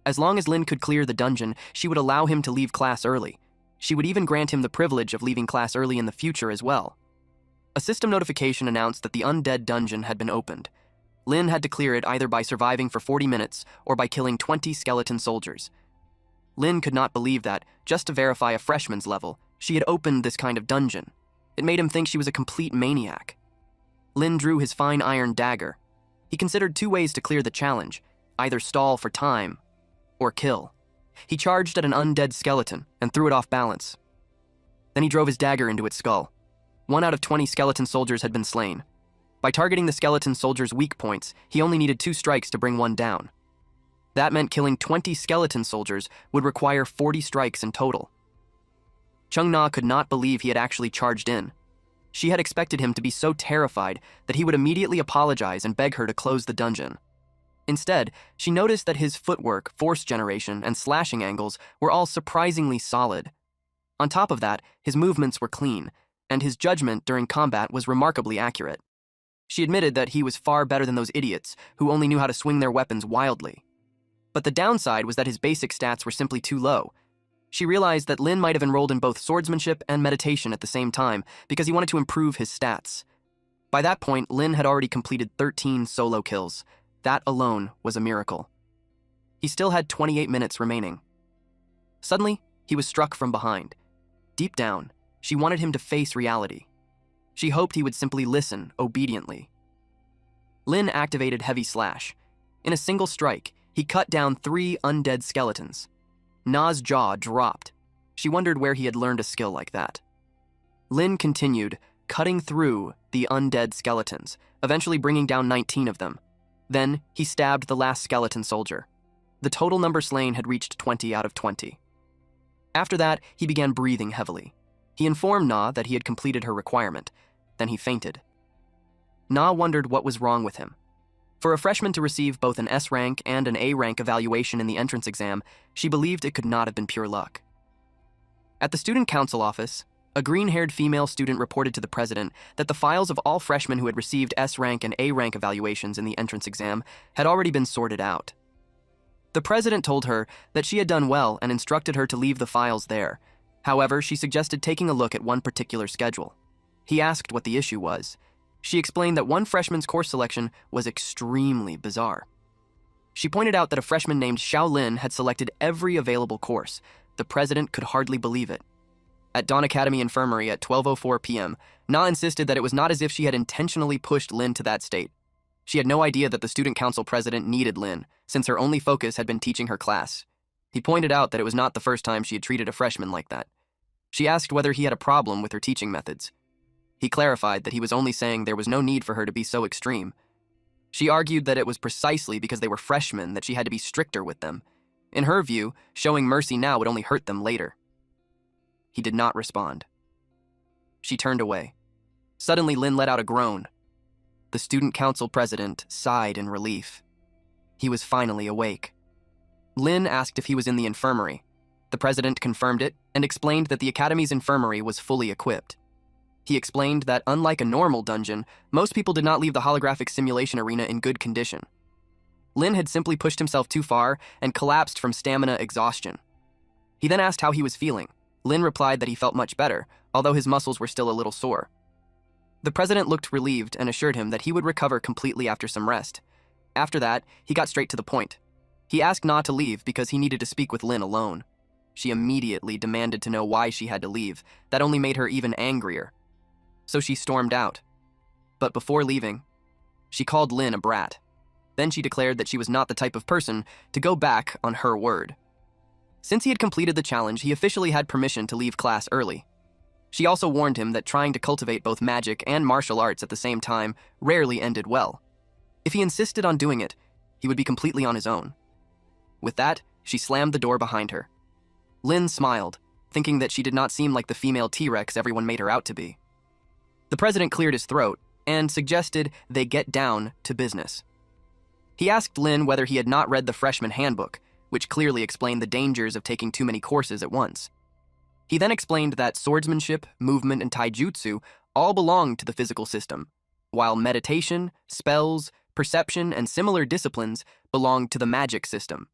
As long as Lin could clear the dungeon, she would allow him to leave class early. She would even grant him the privilege of leaving class early in the future as well. A system notification announced that the undead dungeon had been opened. Lin had to clear it either by surviving for 40 minutes or by killing 20 skeleton soldiers. Lin could not believe that, just to verify a freshman's level, she had opened this kind of dungeon. It made him think she was a complete maniac. Lin drew his fine iron dagger. He considered 2 ways to clear the challenge, either stall for time or kill. He charged at an undead skeleton and threw it off balance. Then he drove his dagger into its skull. 1 out of 20 skeleton soldiers had been slain. By targeting the skeleton soldier's weak points, he only needed 2 strikes to bring one down. That meant killing 20 skeleton soldiers would require 40 strikes in total. Chung-Na could not believe he had actually charged in. She had expected him to be so terrified that he would immediately apologize and beg her to close the dungeon. Instead, she noticed that his footwork, force generation, and slashing angles were all surprisingly solid. On top of that, his movements were clean, and his judgment during combat was remarkably accurate. She admitted that he was far better than those idiots who only knew how to swing their weapons wildly. But the downside was that his basic stats were simply too low. She realized that Lin might have enrolled in both swordsmanship and meditation at the same time because he wanted to improve his stats. By that point, Lin had already completed 13 solo kills. That alone was a miracle. He still had 28 minutes remaining. Suddenly, he was struck from behind. Deep down, she wanted him to face reality. She hoped he would simply listen obediently. Lin activated Heavy Slash. In a single strike, he cut down 3 undead skeletons. Na's jaw dropped. She wondered where he had learned a skill like that. Lin continued, cutting through the undead skeletons, eventually bringing down 19 of them. Then, he stabbed the last skeleton soldier. The total number slain had reached 20 out of 20. After that, he began breathing heavily. He informed Na that he had completed her requirement. Then he fainted. Na wondered what was wrong with him. For a freshman to receive both an S rank and an A rank evaluation in the entrance exam, she believed it could not have been pure luck. At the student council office, a green-haired female student reported to the president that the files of all freshmen who had received S rank and A rank evaluations in the entrance exam had already been sorted out. The president told her that she had done well and instructed her to leave the files there. However, she suggested taking a look at one particular schedule. He asked what the issue was. She explained that one freshman's course selection was extremely bizarre. She pointed out that a freshman named Xiaolin had selected every available course. The president could hardly believe it. At Dawn Academy Infirmary at 12:04 p.m., Na insisted that it was not as if she had intentionally pushed Lin to that state. She had no idea that the student council president needed Lin, since her only focus had been teaching her class. He pointed out that it was not the first time she had treated a freshman like that. She asked whether he had a problem with her teaching methods. He clarified that he was only saying there was no need for her to be so extreme. She argued that it was precisely because they were freshmen that she had to be stricter with them. In her view, showing mercy now would only hurt them later. He did not respond. She turned away. Suddenly, Lin let out a groan. The student council president sighed in relief. He was finally awake. Lin asked if he was in the infirmary. The president confirmed it and explained that the academy's infirmary was fully equipped. He explained that, unlike a normal dungeon, most people did not leave the holographic simulation arena in good condition. Lin had simply pushed himself too far and collapsed from stamina exhaustion. He then asked how he was feeling. Lin replied that he felt much better, although his muscles were still a little sore. The president looked relieved and assured him that he would recover completely after some rest. After that, he got straight to the point. He asked Na to leave because he needed to speak with Lin alone. She immediately demanded to know why she had to leave. That only made her even angrier. So she stormed out. But before leaving, she called Lin a brat. Then she declared that she was not the type of person to go back on her word. Since he had completed the challenge, he officially had permission to leave class early. She also warned him that trying to cultivate both magic and martial arts at the same time rarely ended well. If he insisted on doing it, he would be completely on his own. With that, She slammed the door behind her. Lin smiled, thinking that she did not seem like the female T-Rex everyone made her out to be. The president cleared his throat and suggested they get down to business. He asked Lin whether he had not read the freshman handbook, which clearly explained the dangers of taking too many courses at once. He then explained that swordsmanship, movement, and taijutsu all belong to the physical system, while meditation, spells, perception, and similar disciplines belong to the magic system.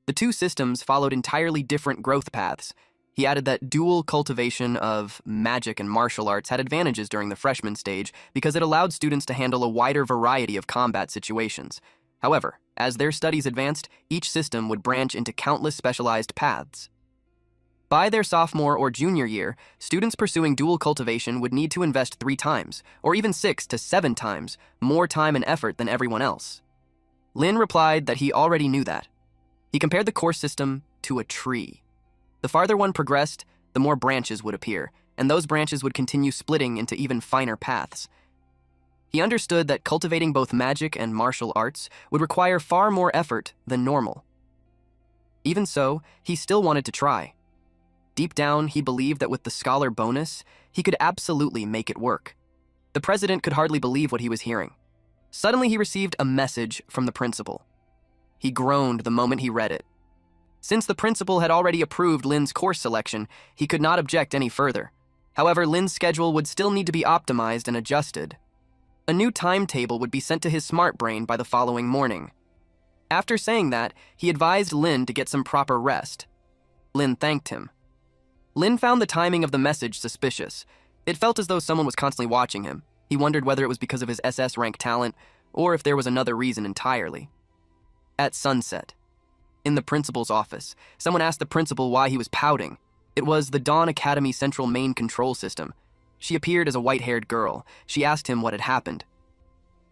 The two systems followed entirely different growth paths. He added that dual cultivation of magic and martial arts had advantages during the freshman stage because it allowed students to handle a wider variety of combat situations. However, as their studies advanced, each system would branch into countless specialized paths. By their sophomore or junior year, students pursuing dual cultivation would need to invest 3 times, or even 6 to 7 times, more time and effort than everyone else. Lin replied that he already knew that. He compared the course system to a tree. The farther one progressed, the more branches would appear, and those branches would continue splitting into even finer paths. He understood that cultivating both magic and martial arts would require far more effort than normal. Even so, he still wanted to try. Deep down, he believed that with the scholar bonus, he could absolutely make it work. The president could hardly believe what he was hearing. Suddenly, he received a message from the principal. He groaned the moment he read it. Since the principal had already approved Lin's course selection, he could not object any further. However, Lin's schedule would still need to be optimized and adjusted. A new timetable would be sent to his smart brain by the following morning. After saying that, he advised Lin to get some proper rest. Lin thanked him. Lin found the timing of the message suspicious. It felt as though someone was constantly watching him. He wondered whether it was because of his SS rank talent, or if there was another reason entirely. At sunset, in the principal's office, someone asked the principal why he was pouting. It was the Dawn Academy Central Main Control System. She appeared as a white-haired girl. She asked him what had happened.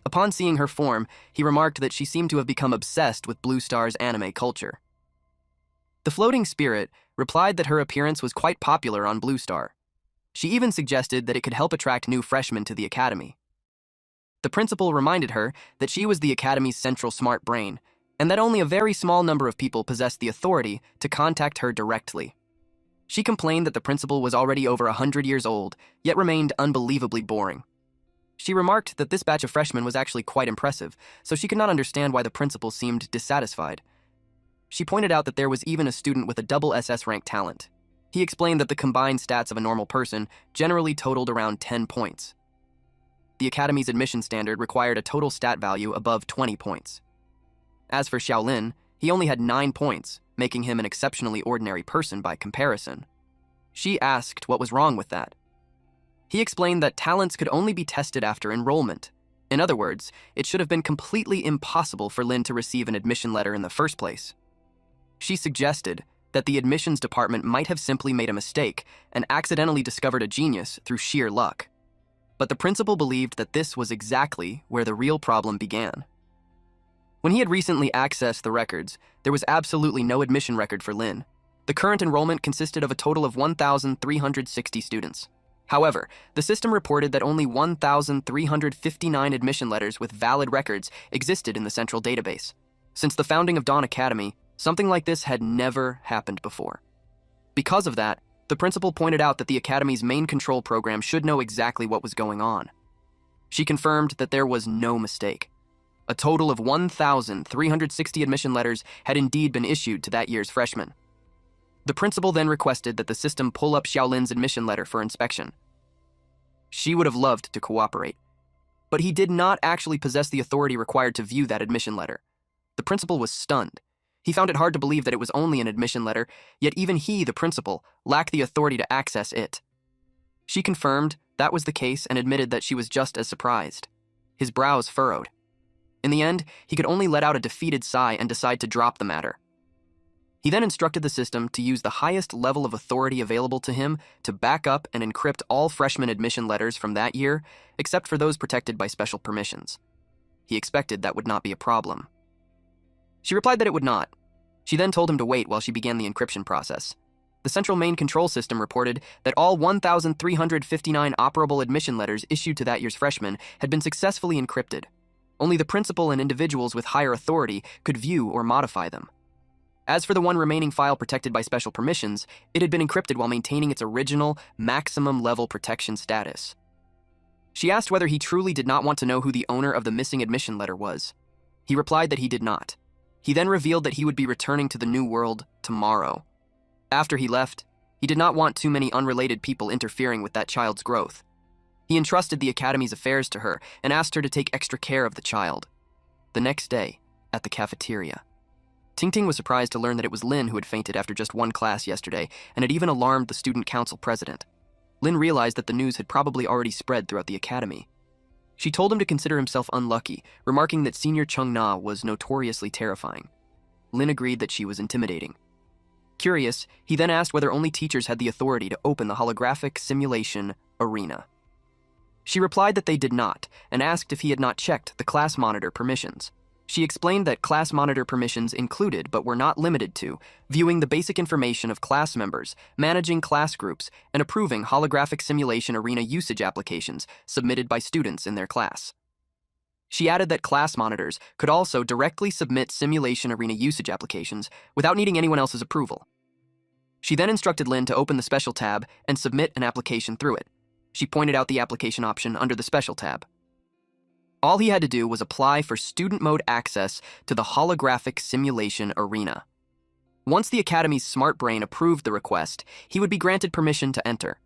Upon seeing her form, he remarked that she seemed to have become obsessed with Blue Star's anime culture. The floating spirit replied that her appearance was quite popular on Blue Star. She even suggested that it could help attract new freshmen to the academy. The principal reminded her that she was the academy's central smart brain, and that only a very small number of people possessed the authority to contact her directly. She complained that the principal was already over 100 years old, yet remained unbelievably boring. She remarked that this batch of freshmen was actually quite impressive, so she could not understand why the principal seemed dissatisfied. She pointed out that there was even a student with a double SS rank talent. He explained that the combined stats of a normal person generally totaled around 10 points. The academy's admission standard required a total stat value above 20 points. As for Xiaolin, he only had 9 points, making him an exceptionally ordinary person by comparison. She asked what was wrong with that. He explained that talents could only be tested after enrollment. In other words, it should have been completely impossible for Lin to receive an admission letter in the first place. She suggested that the admissions department might have simply made a mistake and accidentally discovered a genius through sheer luck. But the principal believed that this was exactly where the real problem began. When he had recently accessed the records, there was absolutely no admission record for Lin. The current enrollment consisted of a total of 1,360 students. However, the system reported that only 1,359 admission letters with valid records existed in the central database. Since the founding of Dawn Academy, something like this had never happened before. Because of that, the principal pointed out that the Academy's main control program should know exactly what was going on. She confirmed that there was no mistake. A total of 1,360 admission letters had indeed been issued to that year's freshmen. The principal then requested that the system pull up Xiaolin's admission letter for inspection. She would have loved to cooperate, but he did not actually possess the authority required to view that admission letter. The principal was stunned. He found it hard to believe that it was only an admission letter, yet even he, the principal, lacked the authority to access it. She confirmed that was the case and admitted that she was just as surprised. His brows furrowed. In the end, he could only let out a defeated sigh and decide to drop the matter. He then instructed the system to use the highest level of authority available to him to back up and encrypt all freshman admission letters from that year, except for those protected by special permissions. He expected that would not be a problem. She replied that it would not. She then told him to wait while she began the encryption process. The central main control system reported that all 1,359 operable admission letters issued to that year's freshmen had been successfully encrypted. Only the principal and individuals with higher authority could view or modify them. As for the one remaining file protected by special permissions, it had been encrypted while maintaining its original maximum level protection status. She asked whether he truly did not want to know who the owner of the missing admission letter was. He replied that he did not. He then revealed that he would be returning to the new world tomorrow. After he left, he did not want too many unrelated people interfering with that child's growth. He entrusted the academy's affairs to her and asked her to take extra care of the child. The next day, at the cafeteria, Ting was surprised to learn that it was Lin who had fainted after just one class yesterday and had even alarmed the student council president. Lin realized that the news had probably already spread throughout the academy. She told him to consider himself unlucky, remarking that Senior Chung Na was notoriously terrifying. Lin agreed that she was intimidating. Curious, he then asked whether only teachers had the authority to open the holographic simulation arena. She replied that they did not, and asked if he had not checked the class monitor permissions. She explained that class monitor permissions included, but were not limited to, viewing the basic information of class members, managing class groups, and approving holographic simulation arena usage applications submitted by students in their class. She added that class monitors could also directly submit simulation arena usage applications without needing anyone else's approval. She then instructed Lin to open the special tab and submit an application through it. She pointed out the application option under the special tab. All he had to do was apply for student mode access to the holographic simulation arena. Once the Academy's smart brain approved the request, he would be granted permission to enter.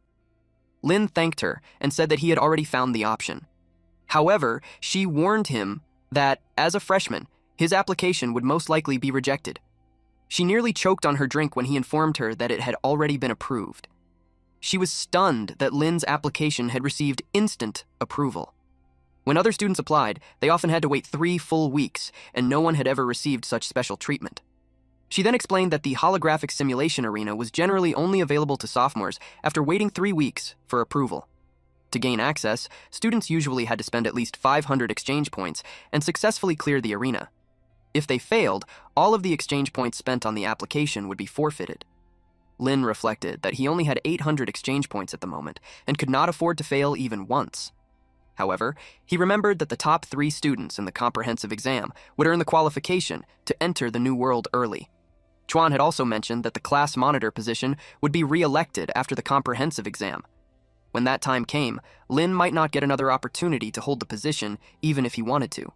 Lin thanked her and said that he had already found the option. However, she warned him that, as a freshman, his application would most likely be rejected. She nearly choked on her drink when he informed her that it had already been approved. She was stunned that Lin's application had received instant approval. When other students applied, they often had to wait 3 full weeks, and no one had ever received such special treatment. She then explained that the holographic simulation arena was generally only available to sophomores after waiting 3 weeks for approval. To gain access, students usually had to spend at least 500 exchange points and successfully clear the arena. If they failed, all of the exchange points spent on the application would be forfeited. Lin reflected that he only had 800 exchange points at the moment and could not afford to fail even once. However, he remembered that the top 3 students in the comprehensive exam would earn the qualification to enter the new world early. Chuan had also mentioned that the class monitor position would be re-elected after the comprehensive exam. When that time came, Lin might not get another opportunity to hold the position even if he wanted to.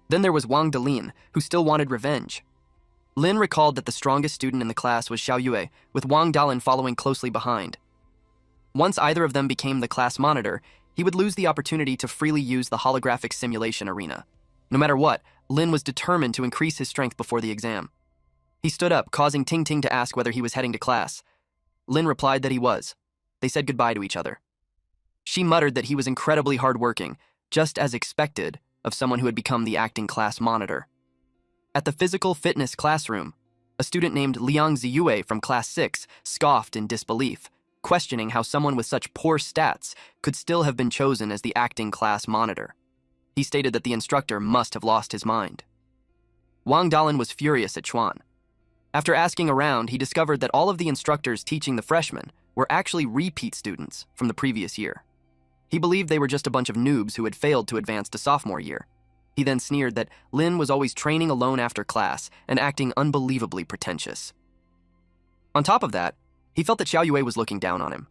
Then there was Wang Delin, who still wanted revenge. Lin recalled that the strongest student in the class was Xiao Yue, with Wang Dalin following closely behind. Once either of them became the class monitor, he would lose the opportunity to freely use the holographic simulation arena. No matter what, Lin was determined to increase his strength before the exam. He stood up, causing Ting to ask whether he was heading to class. Lin replied that he was. They said goodbye to each other. She muttered that he was incredibly hardworking, just as expected of someone who had become the acting class monitor. At the physical fitness classroom, a student named Liang Ziyue from class 6 scoffed in disbelief, questioning how someone with such poor stats could still have been chosen as the acting class monitor. He stated that the instructor must have lost his mind. Wang Dalin was furious at Chuan. After asking around, he discovered that all of the instructors teaching the freshmen were actually repeat students from the previous year. He believed they were just a bunch of noobs who had failed to advance to sophomore year. He then sneered that Lin was always training alone after class and acting unbelievably pretentious. On top of that, he felt that Xiao Yue was looking down on him.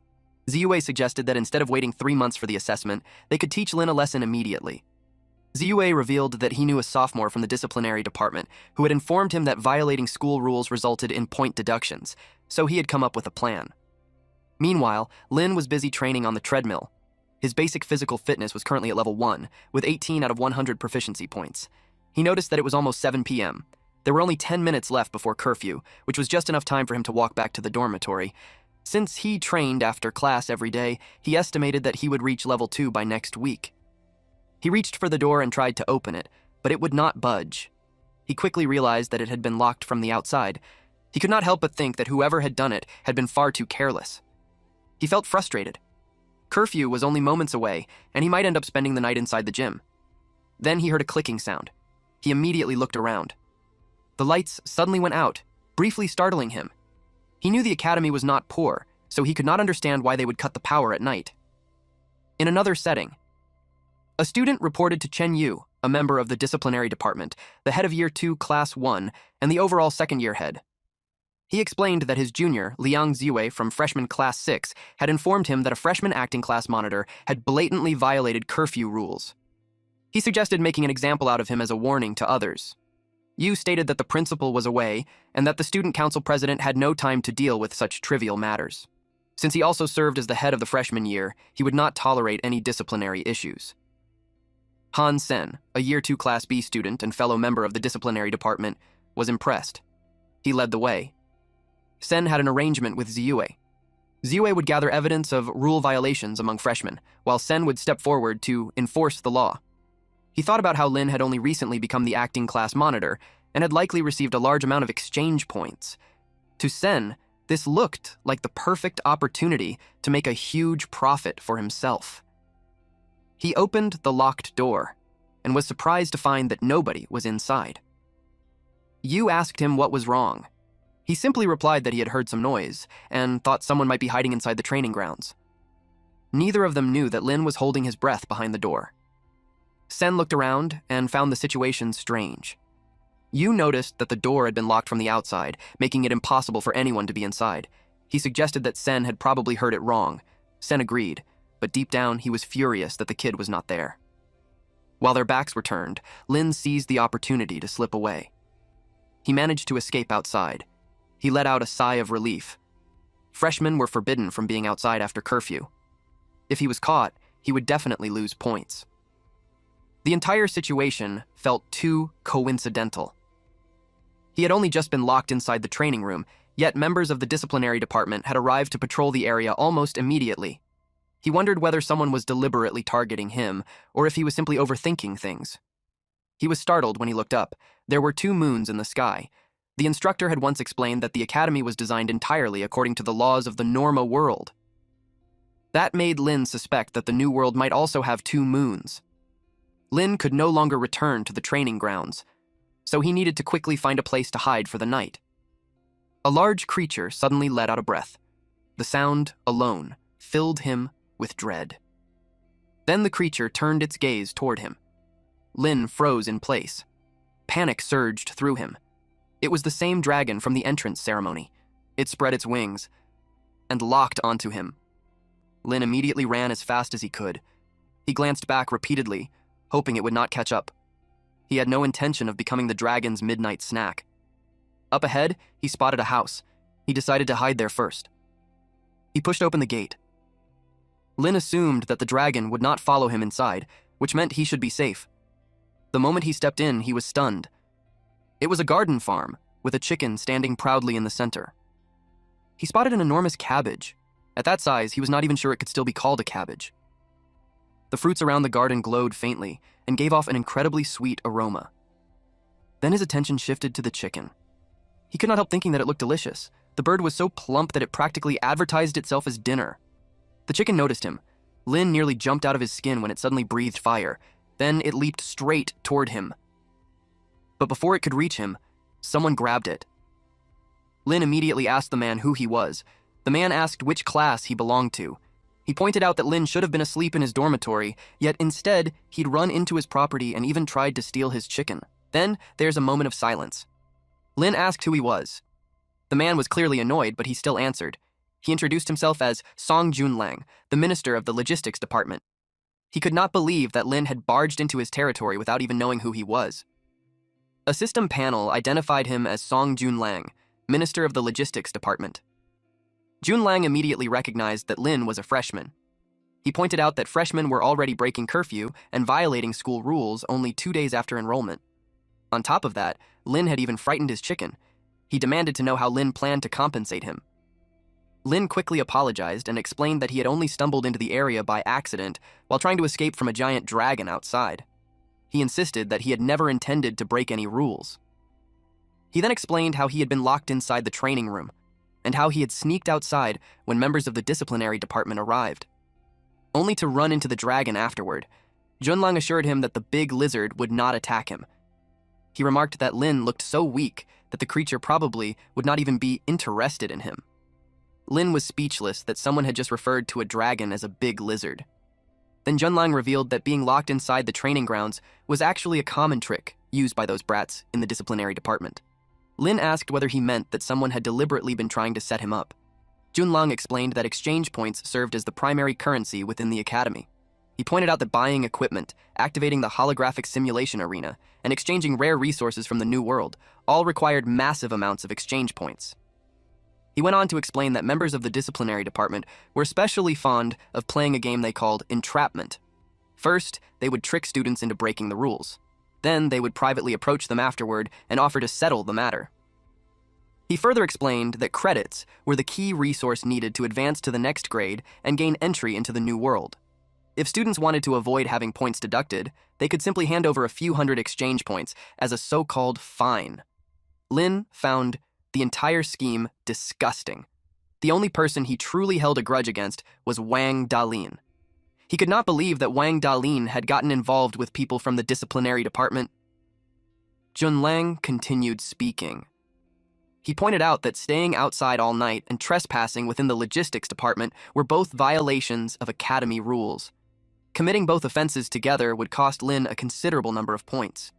Ziyue suggested that instead of waiting 3 months for the assessment, they could teach Lin a lesson immediately. Ziyue revealed that he knew a sophomore from the disciplinary department who had informed him that violating school rules resulted in point deductions, so he had come up with a plan. Meanwhile, Lin was busy training on the treadmill. His basic physical fitness was currently at level 1, with 18 out of 100 proficiency points. He noticed that it was almost 7 p.m. There were only 10 minutes left before curfew, which was just enough time for him to walk back to the dormitory. Since he trained after class every day, he estimated that he would reach level 2 by next week. He reached for the door and tried to open it, but it would not budge. He quickly realized that it had been locked from the outside. He could not help but think that whoever had done it had been far too careless. He felt frustrated. Curfew was only moments away, and he might end up spending the night inside the gym. Then he heard a clicking sound. He immediately looked around. The lights suddenly went out, briefly startling him. He knew the academy was not poor, so he could not understand why they would cut the power at night. In another setting, a student reported to Chen Yu, a member of the disciplinary department, the head of Year 2, Class 1, and the overall second-year head. He explained that his junior, Liang Ziwei from freshman Class 6, had informed him that a freshman acting class monitor had blatantly violated curfew rules. He suggested making an example out of him as a warning to others. Yu stated that the principal was away and that the student council president had no time to deal with such trivial matters. Since he also served as the head of the freshman year, he would not tolerate any disciplinary issues. Han Sen, a Year 2 Class B student and fellow member of the disciplinary department, was impressed. He led the way. Sen had an arrangement with Ziwei. Ziwei would gather evidence of rule violations among freshmen, while Sen would step forward to enforce the law. He thought about how Lin had only recently become the acting class monitor and had likely received a large amount of exchange points. To Sen, this looked like the perfect opportunity to make a huge profit for himself. He opened the locked door and was surprised to find that nobody was inside. Yu asked him what was wrong. He simply replied that he had heard some noise and thought someone might be hiding inside the training grounds. Neither of them knew that Lin was holding his breath behind the door. Sen looked around and found the situation strange. Yu noticed that the door had been locked from the outside, making it impossible for anyone to be inside. He suggested that Sen had probably heard it wrong. Sen agreed, but deep down he was furious that the kid was not there. While their backs were turned, Lin seized the opportunity to slip away. He managed to escape outside. He let out a sigh of relief. Freshmen were forbidden from being outside after curfew. If he was caught, he would definitely lose points. The entire situation felt too coincidental. He had only just been locked inside the training room, yet members of the disciplinary department had arrived to patrol the area almost immediately. He wondered whether someone was deliberately targeting him, or if he was simply overthinking things. He was startled when he looked up. There were 2 moons in the sky. The instructor had once explained that the academy was designed entirely according to the laws of the Norma world. That made Lin suspect that the new world might also have 2 moons. Lin could no longer return to the training grounds, so he needed to quickly find a place to hide for the night. A large creature suddenly let out a breath. The sound alone filled him with dread. Then the creature turned its gaze toward him. Lin froze in place. Panic surged through him. It was the same dragon from the entrance ceremony. It spread its wings and locked onto him. Lin immediately ran as fast as he could. He glanced back repeatedly, hoping it would not catch up. He had no intention of becoming the dragon's midnight snack. Up ahead, he spotted a house. He decided to hide there first. He pushed open the gate. Lin assumed that the dragon would not follow him inside, which meant he should be safe. The moment he stepped in, he was stunned. It was a garden farm, with a chicken standing proudly in the center. He spotted an enormous cabbage. At that size, he was not even sure it could still be called a cabbage. The fruits around the garden glowed faintly and gave off an incredibly sweet aroma. Then his attention shifted to the chicken. He could not help thinking that it looked delicious. The bird was so plump that it practically advertised itself as dinner. The chicken noticed him. Lin nearly jumped out of his skin when it suddenly breathed fire. Then it leaped straight toward him. But before it could reach him, someone grabbed it. Lin immediately asked the man who he was. The man asked which class he belonged to. He pointed out that Lin should have been asleep in his dormitory, yet instead, he'd run into his property and even tried to steal his chicken. Then, there's a moment of silence. Lin asked who he was. The man was clearly annoyed, but he still answered. He introduced himself as Song Junlang, the minister of the logistics department. He could not believe that Lin had barged into his territory without even knowing who he was. A system panel identified him as Song Junlang, minister of the logistics department. Junlang immediately recognized that Lin was a freshman. He pointed out that freshmen were already breaking curfew and violating school rules only 2 days after enrollment. On top of that, Lin had even frightened his chicken. He demanded to know how Lin planned to compensate him. Lin quickly apologized and explained that he had only stumbled into the area by accident while trying to escape from a giant dragon outside. He insisted that he had never intended to break any rules. He then explained how he had been locked inside the training room, and how he had sneaked outside when members of the disciplinary department arrived, only to run into the dragon afterward. Junlang assured him that the big lizard would not attack him. He remarked that Lin looked so weak that the creature probably would not even be interested in him. Lin was speechless that someone had just referred to a dragon as a big lizard. Then Junlang revealed that being locked inside the training grounds was actually a common trick used by those brats in the disciplinary department. Lin asked whether he meant that someone had deliberately been trying to set him up. Junlang explained that exchange points served as the primary currency within the academy. He pointed out that buying equipment, activating the holographic simulation arena, and exchanging rare resources from the New World all required massive amounts of exchange points. He went on to explain that members of the disciplinary department were especially fond of playing a game they called entrapment. First, they would trick students into breaking the rules. Then they would privately approach them afterward and offer to settle the matter. He further explained that credits were the key resource needed to advance to the next grade and gain entry into the New World. If students wanted to avoid having points deducted, they could simply hand over a few hundred exchange points as a so-called fine. Lin found the entire scheme disgusting. The only person he truly held a grudge against was Wang Dalin. He could not believe that Wang Dalin had gotten involved with people from the disciplinary department. Junlang continued speaking. He pointed out that staying outside all night and trespassing within the logistics department were both violations of academy rules. Committing both offenses together would cost Lin a considerable number of points.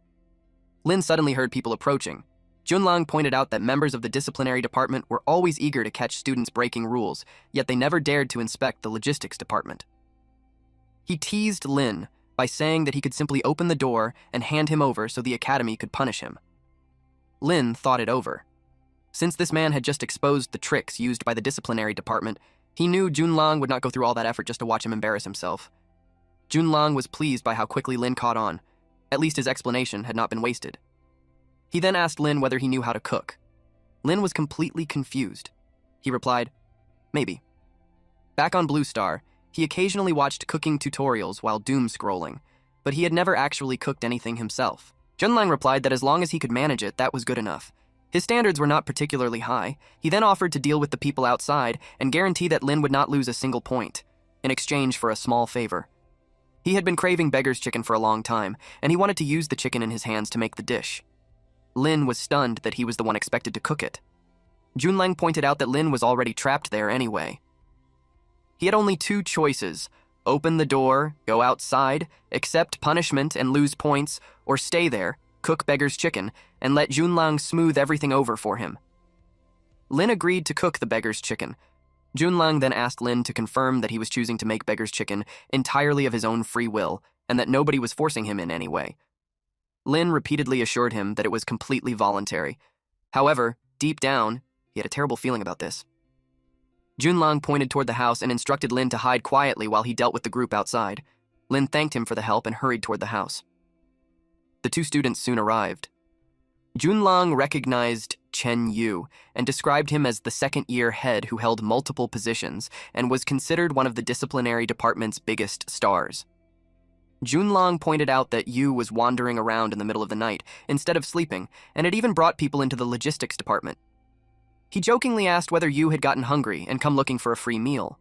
Lin suddenly heard people approaching. Junlang pointed out that members of the disciplinary department were always eager to catch students breaking rules, yet they never dared to inspect the logistics department. He teased Lin by saying that he could simply open the door and hand him over so the academy could punish him. Lin thought it over. Since this man had just exposed the tricks used by the disciplinary department, he knew Junlang would not go through all that effort just to watch him embarrass himself. Junlang was pleased by how quickly Lin caught on. At least his explanation had not been wasted. He then asked Lin whether he knew how to cook. Lin was completely confused. He replied, "Maybe." Back on Blue Star, he occasionally watched cooking tutorials while doom scrolling, but he had never actually cooked anything himself. Junlang replied that as long as he could manage it, that was good enough. His standards were not particularly high. He then offered to deal with the people outside and guarantee that Lin would not lose a single point, in exchange for a small favor. He had been craving beggar's chicken for a long time, and he wanted to use the chicken in his hands to make the dish. Lin was stunned that he was the one expected to cook it. Junlang pointed out that Lin was already trapped there anyway. He had only two choices: open the door, go outside, accept punishment and lose points, or stay there, cook beggar's chicken, and let Junlang smooth everything over for him. Lin agreed to cook the beggar's chicken. Junlang then asked Lin to confirm that he was choosing to make beggar's chicken entirely of his own free will, and that nobody was forcing him in any way. Lin repeatedly assured him that it was completely voluntary. However, deep down, he had a terrible feeling about this. Junlang pointed toward the house and instructed Lin to hide quietly while he dealt with the group outside. Lin thanked him for the help and hurried toward the house. The two students soon arrived. Junlang recognized Chen Yu and described him as the second-year head who held multiple positions and was considered one of the disciplinary department's biggest stars. Junlang pointed out that Yu was wandering around in the middle of the night instead of sleeping, and had even brought people into the logistics department. He jokingly asked whether Yu had gotten hungry and come looking for a free meal.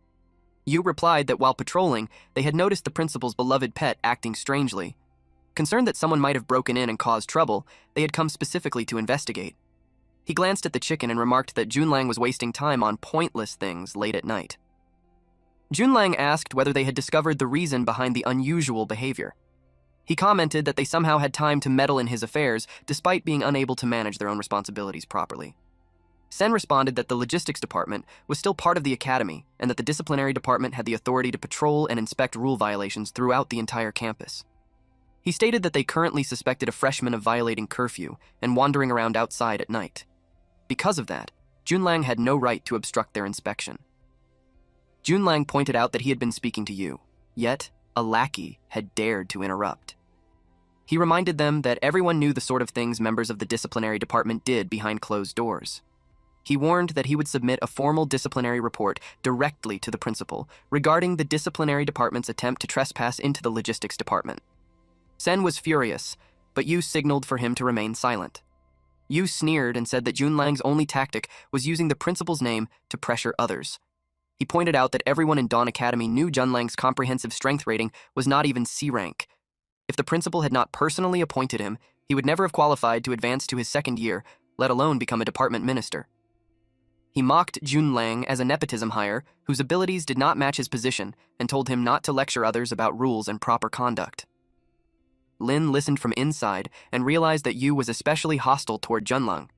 Yu replied that while patrolling, they had noticed the principal's beloved pet acting strangely. Concerned that someone might have broken in and caused trouble, they had come specifically to investigate. He glanced at the chicken and remarked that Junlang was wasting time on pointless things late at night. Junlang asked whether they had discovered the reason behind the unusual behavior. He commented that they somehow had time to meddle in his affairs despite being unable to manage their own responsibilities properly. Sen responded that the logistics department was still part of the academy and that the disciplinary department had the authority to patrol and inspect rule violations throughout the entire campus. He stated that they currently suspected a freshman of violating curfew and wandering around outside at night. Because of that, Junlang had no right to obstruct their inspection. Junlang pointed out that he had been speaking to Yu, yet a lackey had dared to interrupt. He reminded them that everyone knew the sort of things members of the disciplinary department did behind closed doors. He warned that he would submit a formal disciplinary report directly to the principal regarding the disciplinary department's attempt to trespass into the logistics department. Sen was furious, but Yu signaled for him to remain silent. Yu sneered and said that Junlang's only tactic was using the principal's name to pressure others. He pointed out that everyone in Dawn Academy knew Junlang's comprehensive strength rating was not even C rank. If the principal had not personally appointed him, he would never have qualified to advance to his second year, let alone become a department minister. He mocked Junlang as a nepotism hire whose abilities did not match his position and told him not to lecture others about rules and proper conduct. Lin listened from inside and realized that Yu was especially hostile toward Junlang.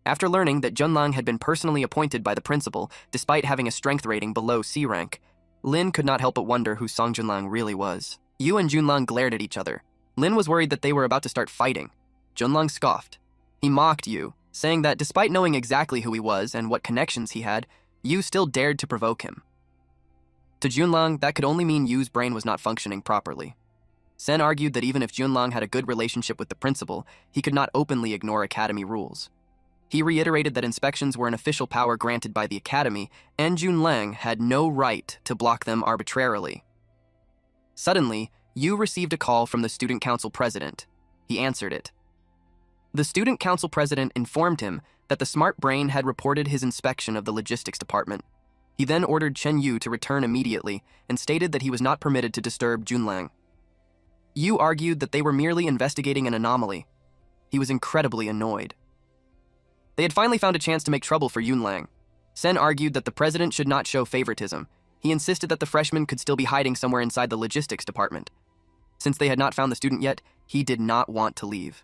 After learning that Junlang had been personally appointed by the principal despite having a strength rating below C rank, Lin could not help but wonder who Song Junlang really was. Yu and Junlang glared at each other. Lin was worried that they were about to start fighting. Junlang scoffed. He mocked Yu, saying that despite knowing exactly who he was and what connections he had, Yu still dared to provoke him. To Junlang, that could only mean Yu's brain was not functioning properly. Sen argued that even if Junlang had a good relationship with the principal, he could not openly ignore academy rules. He reiterated that inspections were an official power granted by the academy, and Junlang had no right to block them arbitrarily. Suddenly, Yu received a call from the student council president. He answered it. The student council president informed him that the smart brain had reported his inspection of the logistics department. He then ordered Chen Yu to return immediately and stated that he was not permitted to disturb Junlang. Yu argued that they were merely investigating an anomaly. He was incredibly annoyed. They had finally found a chance to make trouble for Junlang. Sen argued that the president should not show favoritism. He insisted that the freshman could still be hiding somewhere inside the logistics department. Since they had not found the student yet, he did not want to leave.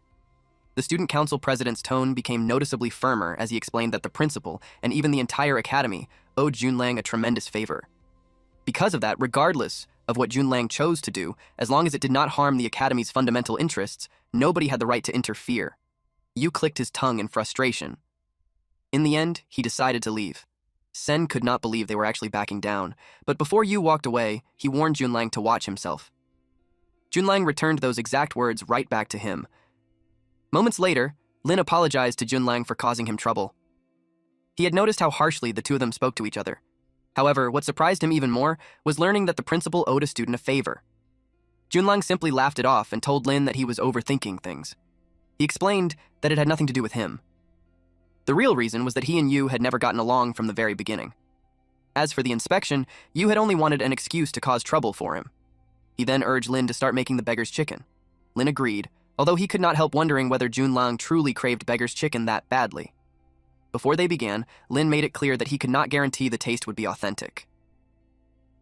The student council president's tone became noticeably firmer as he explained that the principal, and even the entire academy, owed Junlang a tremendous favor. Because of that, regardless of what Junlang chose to do, as long as it did not harm the academy's fundamental interests, nobody had the right to interfere. Yu clicked his tongue in frustration. In the end, he decided to leave. Sen could not believe they were actually backing down, but before Yu walked away, he warned Junlang to watch himself. Junlang returned those exact words right back to him. Moments later, Lin apologized to Junlang for causing him trouble. He had noticed how harshly the two of them spoke to each other. However, what surprised him even more was learning that the principal owed a student a favor. Junlang simply laughed it off and told Lin that he was overthinking things. He explained that it had nothing to do with him. The real reason was that he and Yu had never gotten along from the very beginning. As for the inspection, Yu had only wanted an excuse to cause trouble for him. He then urged Lin to start making the beggar's chicken. Lin agreed, although he could not help wondering whether Junlang truly craved beggar's chicken that badly. Before they began, Lin made it clear that he could not guarantee the taste would be authentic.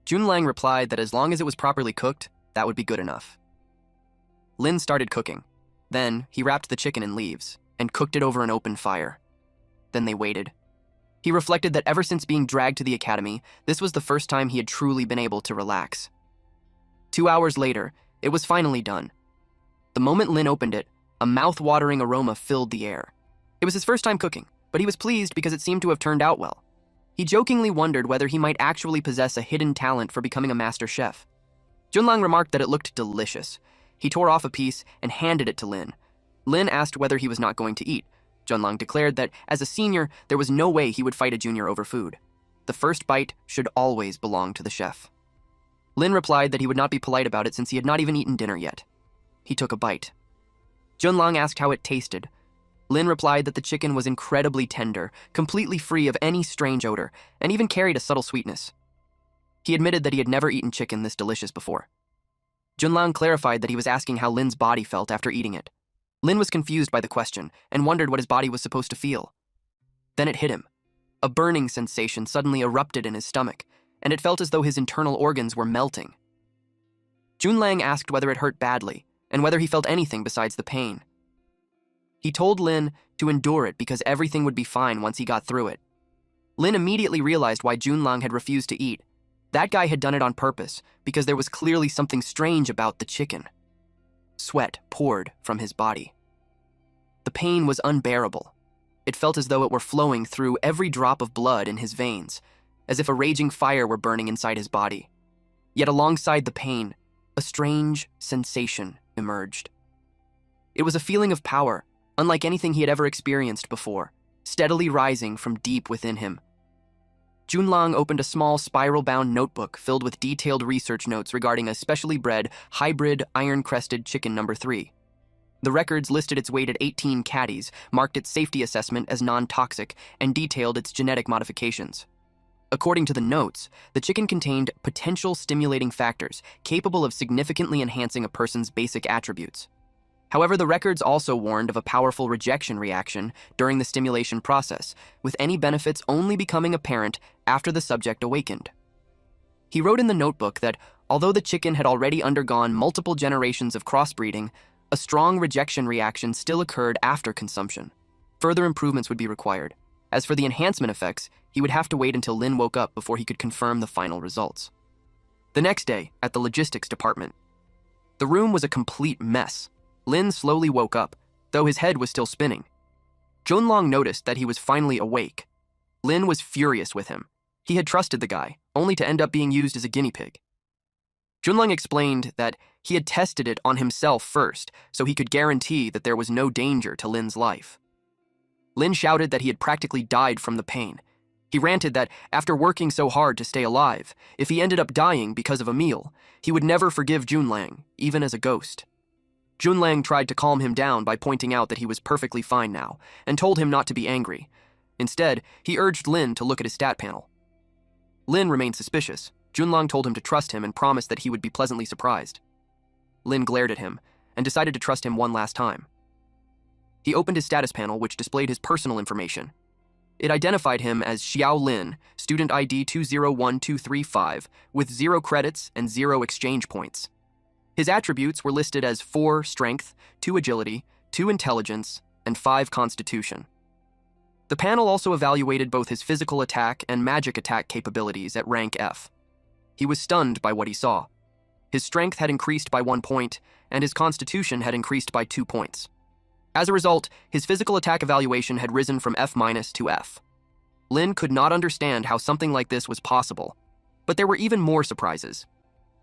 Junlang replied that as long as it was properly cooked, that would be good enough. Lin started cooking. Then, he wrapped the chicken in leaves and cooked it over an open fire. Then they waited. He reflected that ever since being dragged to the academy, this was the first time he had truly been able to relax. 2 hours later, it was finally done. The moment Lin opened it, a mouth-watering aroma filled the air. It was his first time cooking, but he was pleased because it seemed to have turned out well. He jokingly wondered whether he might actually possess a hidden talent for becoming a master chef. Junlang remarked that it looked delicious. He tore off a piece and handed it to Lin. Lin asked whether he was not going to eat. Junlang declared that, as a senior, there was no way he would fight a junior over food. The first bite should always belong to the chef. Lin replied that he would not be polite about it since he had not even eaten dinner yet. He took a bite. Junlang asked how it tasted. Lin replied that the chicken was incredibly tender, completely free of any strange odor, and even carried a subtle sweetness. He admitted that he had never eaten chicken this delicious before. Junlang clarified that he was asking how Lin's body felt after eating it. Lin was confused by the question and wondered what his body was supposed to feel. Then it hit him. A burning sensation suddenly erupted in his stomach, and it felt as though his internal organs were melting. Junlang asked whether it hurt badly, and whether he felt anything besides the pain. He told Lin to endure it because everything would be fine once he got through it. Lin immediately realized why Junlang had refused to eat. That guy had done it on purpose because there was clearly something strange about the chicken. Sweat poured from his body. The pain was unbearable. It felt as though it were flowing through every drop of blood in his veins, as if a raging fire were burning inside his body. Yet alongside the pain, a strange sensation emerged. It was a feeling of power, unlike anything he had ever experienced before, steadily rising from deep within him. Junlang opened a small spiral-bound notebook filled with detailed research notes regarding a specially bred, hybrid, iron-crested chicken number 3. The records listed its weight at 18 caddies, marked its safety assessment as non-toxic, and detailed its genetic modifications. According to the notes, the chicken contained potential stimulating factors capable of significantly enhancing a person's basic attributes. However, the records also warned of a powerful rejection reaction during the stimulation process, with any benefits only becoming apparent after the subject awakened. He wrote in the notebook that although the chicken had already undergone multiple generations of crossbreeding, a strong rejection reaction still occurred after consumption. Further improvements would be required. As for the enhancement effects, he would have to wait until Lin woke up before he could confirm the final results. The next day, at the logistics department, the room was a complete mess. Lin slowly woke up, though his head was still spinning. Junlong noticed that he was finally awake. Lin was furious with him. He had trusted the guy, only to end up being used as a guinea pig. Junlong explained that he had tested it on himself first, so he could guarantee that there was no danger to Lin's life. Lin shouted that he had practically died from the pain. He ranted that after working so hard to stay alive, if he ended up dying because of a meal, he would never forgive Junlang, even as a ghost. Junlang tried to calm him down by pointing out that he was perfectly fine now, and told him not to be angry. Instead, he urged Lin to look at his stat panel. Lin remained suspicious. Junlang told him to trust him and promised that he would be pleasantly surprised. Lin glared at him and decided to trust him one last time. He opened his status panel, which displayed his personal information. It identified him as Xiao Lin, student ID 201235, with 0 credits and 0 exchange points. His attributes were listed as 4 strength, 2 agility, 2 intelligence, and 5 constitution. The panel also evaluated both his physical attack and magic attack capabilities at rank F. He was stunned by what he saw. His strength had increased by 1 point, and his constitution had increased by 2 points. As a result, his physical attack evaluation had risen from F- to F. Lin could not understand how something like this was possible, but there were even more surprises.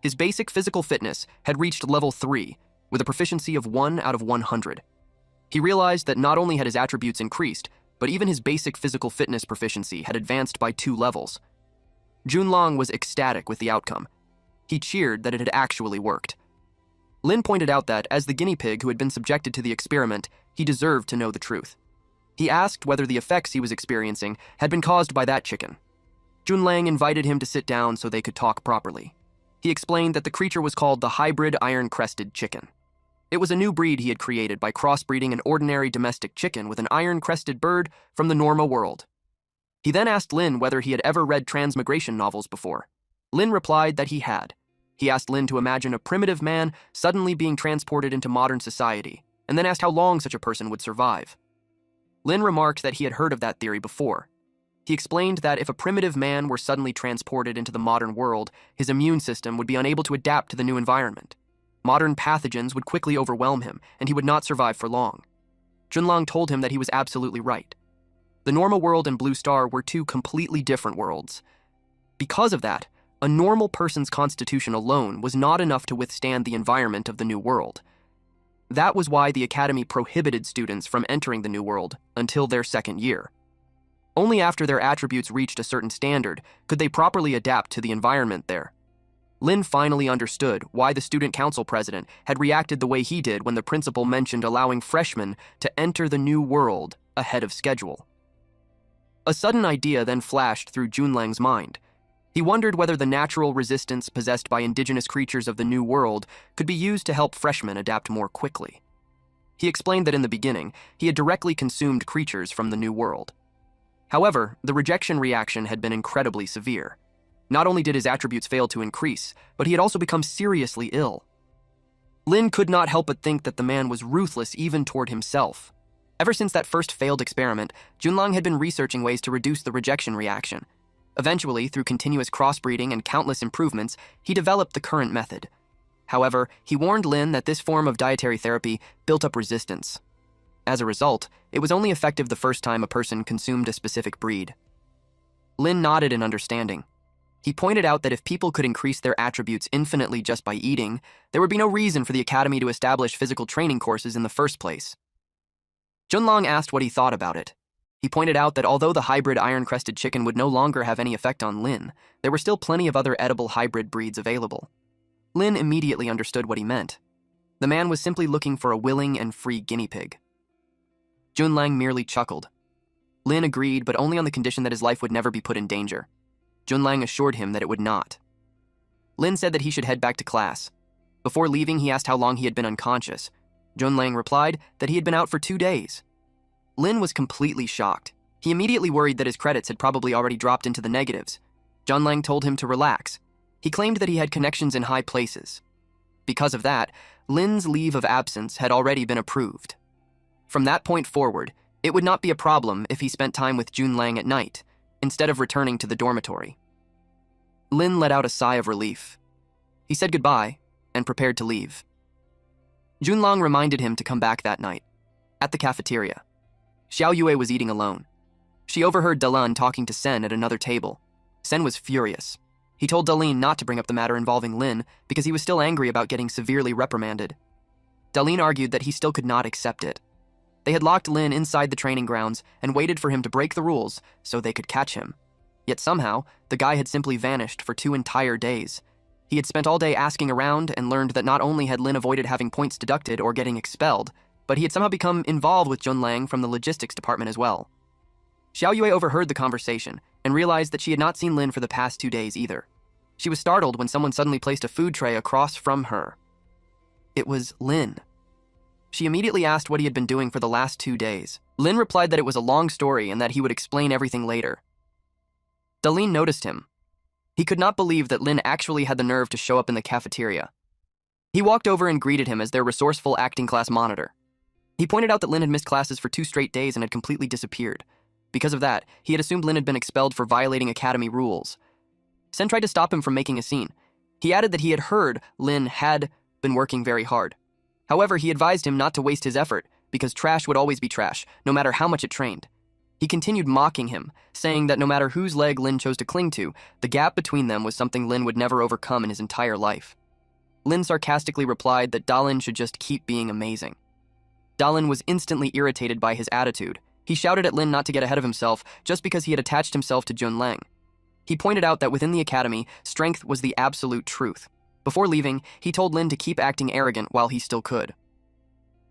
His basic physical fitness had reached level 3, with a proficiency of 1 out of 100. He realized that not only had his attributes increased, but even his basic physical fitness proficiency had advanced by 2 levels. Junlong was ecstatic with the outcome. He cheered that it had actually worked. Lin pointed out that, as the guinea pig who had been subjected to the experiment, he deserved to know the truth. He asked whether the effects he was experiencing had been caused by that chicken. Junlang invited him to sit down so they could talk properly. He explained that the creature was called the hybrid iron-crested chicken. It was a new breed he had created by crossbreeding an ordinary domestic chicken with an iron-crested bird from the Norma world. He then asked Lin whether he had ever read transmigration novels before. Lin replied that he had. He asked Lin to imagine a primitive man suddenly being transported into modern society, and then asked how long such a person would survive. Lin remarked that he had heard of that theory before. He explained that if a primitive man were suddenly transported into the modern world, his immune system would be unable to adapt to the new environment. Modern pathogens would quickly overwhelm him, and he would not survive for long. Junlong told him that he was absolutely right. The Norma world and Blue Star were 2 completely different worlds. Because of that, a normal person's constitution alone was not enough to withstand the environment of the new world. That was why the Academy prohibited students from entering the new world until their 2nd year. Only after their attributes reached a certain standard could they properly adapt to the environment there. Lin finally understood why the student council president had reacted the way he did when the principal mentioned allowing freshmen to enter the new world ahead of schedule. A sudden idea then flashed through Junlang's mind. He wondered whether the natural resistance possessed by indigenous creatures of the New World could be used to help freshmen adapt more quickly. He explained that in the beginning, he had directly consumed creatures from the New World. However, the rejection reaction had been incredibly severe. Not only did his attributes fail to increase, but he had also become seriously ill. Lin could not help but think that the man was ruthless even toward himself. Ever since that first failed experiment, Junlong had been researching ways to reduce the rejection reaction. Eventually, through continuous crossbreeding and countless improvements, he developed the current method. However, he warned Lin that this form of dietary therapy built up resistance. As a result, it was only effective the first time a person consumed a specific breed. Lin nodded in understanding. He pointed out that if people could increase their attributes infinitely just by eating, there would be no reason for the Academy to establish physical training courses in the first place. Junlong asked what he thought about it. He pointed out that although the hybrid iron-crested chicken would no longer have any effect on Lin, there were still plenty of other edible hybrid breeds available. Lin immediately understood what he meant. The man was simply looking for a willing and free guinea pig. Junlang merely chuckled. Lin agreed, but only on the condition that his life would never be put in danger. Junlang assured him that it would not. Lin said that he should head back to class. Before leaving, he asked how long he had been unconscious. Junlang replied that he had been out for 2 days. Lin was completely shocked. He immediately worried that his credits had probably already dropped into the negatives. Junlang told him to relax. He claimed that he had connections in high places. Because of that, Lin's leave of absence had already been approved. From that point forward, it would not be a problem if he spent time with Junlang at night, instead of returning to the dormitory. Lin let out a sigh of relief. He said goodbye and prepared to leave. Junlang reminded him to come back that night. At the cafeteria, Xiao Yue was eating alone. She overheard Dalin talking to Sen at another table. Sen was furious. He told Dalin not to bring up the matter involving Lin because he was still angry about getting severely reprimanded. Dalin argued that he still could not accept it. They had locked Lin inside the training grounds and waited for him to break the rules so they could catch him. Yet somehow, the guy had simply vanished for 2 entire days. He had spent all day asking around and learned that not only had Lin avoided having points deducted or getting expelled, but he had somehow become involved with Junlang from the logistics department as well. Xiao Yue overheard the conversation and realized that she had not seen Lin for the past 2 days either. She was startled when someone suddenly placed a food tray across from her. It was Lin. She immediately asked what he had been doing for the last 2 days. Lin replied that it was a long story and that he would explain everything later. Dalin noticed him. He could not believe that Lin actually had the nerve to show up in the cafeteria. He walked over and greeted him as their resourceful acting class monitor. He pointed out that Lin had missed classes for 2 straight days and had completely disappeared. Because of that, he had assumed Lin had been expelled for violating academy rules. Sen tried to stop him from making a scene. He added that he had heard Lin had been working very hard. However, he advised him not to waste his effort, because trash would always be trash, no matter how much it trained. He continued mocking him, saying that no matter whose leg Lin chose to cling to, the gap between them was something Lin would never overcome in his entire life. Lin sarcastically replied that Dalin should just keep being amazing. Dalin was instantly irritated by his attitude. He shouted at Lin not to get ahead of himself just because he had attached himself to Junlang. He pointed out that within the academy, strength was the absolute truth. Before leaving, he told Lin to keep acting arrogant while he still could.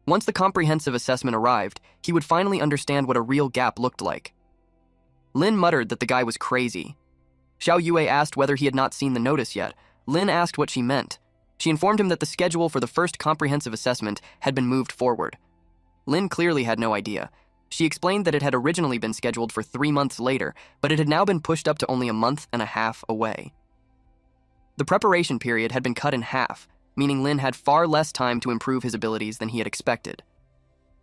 Once the comprehensive assessment arrived, he would finally understand what a real gap looked like. Lin muttered that the guy was crazy. Xiao Yue asked whether he had not seen the notice yet. Lin asked what she meant. She informed him that the schedule for the first comprehensive assessment had been moved forward. Lin clearly had no idea. She explained that it had originally been scheduled for 3 months later, but it had now been pushed up to only a month and a half away. The preparation period had been cut in half, meaning Lin had far less time to improve his abilities than he had expected.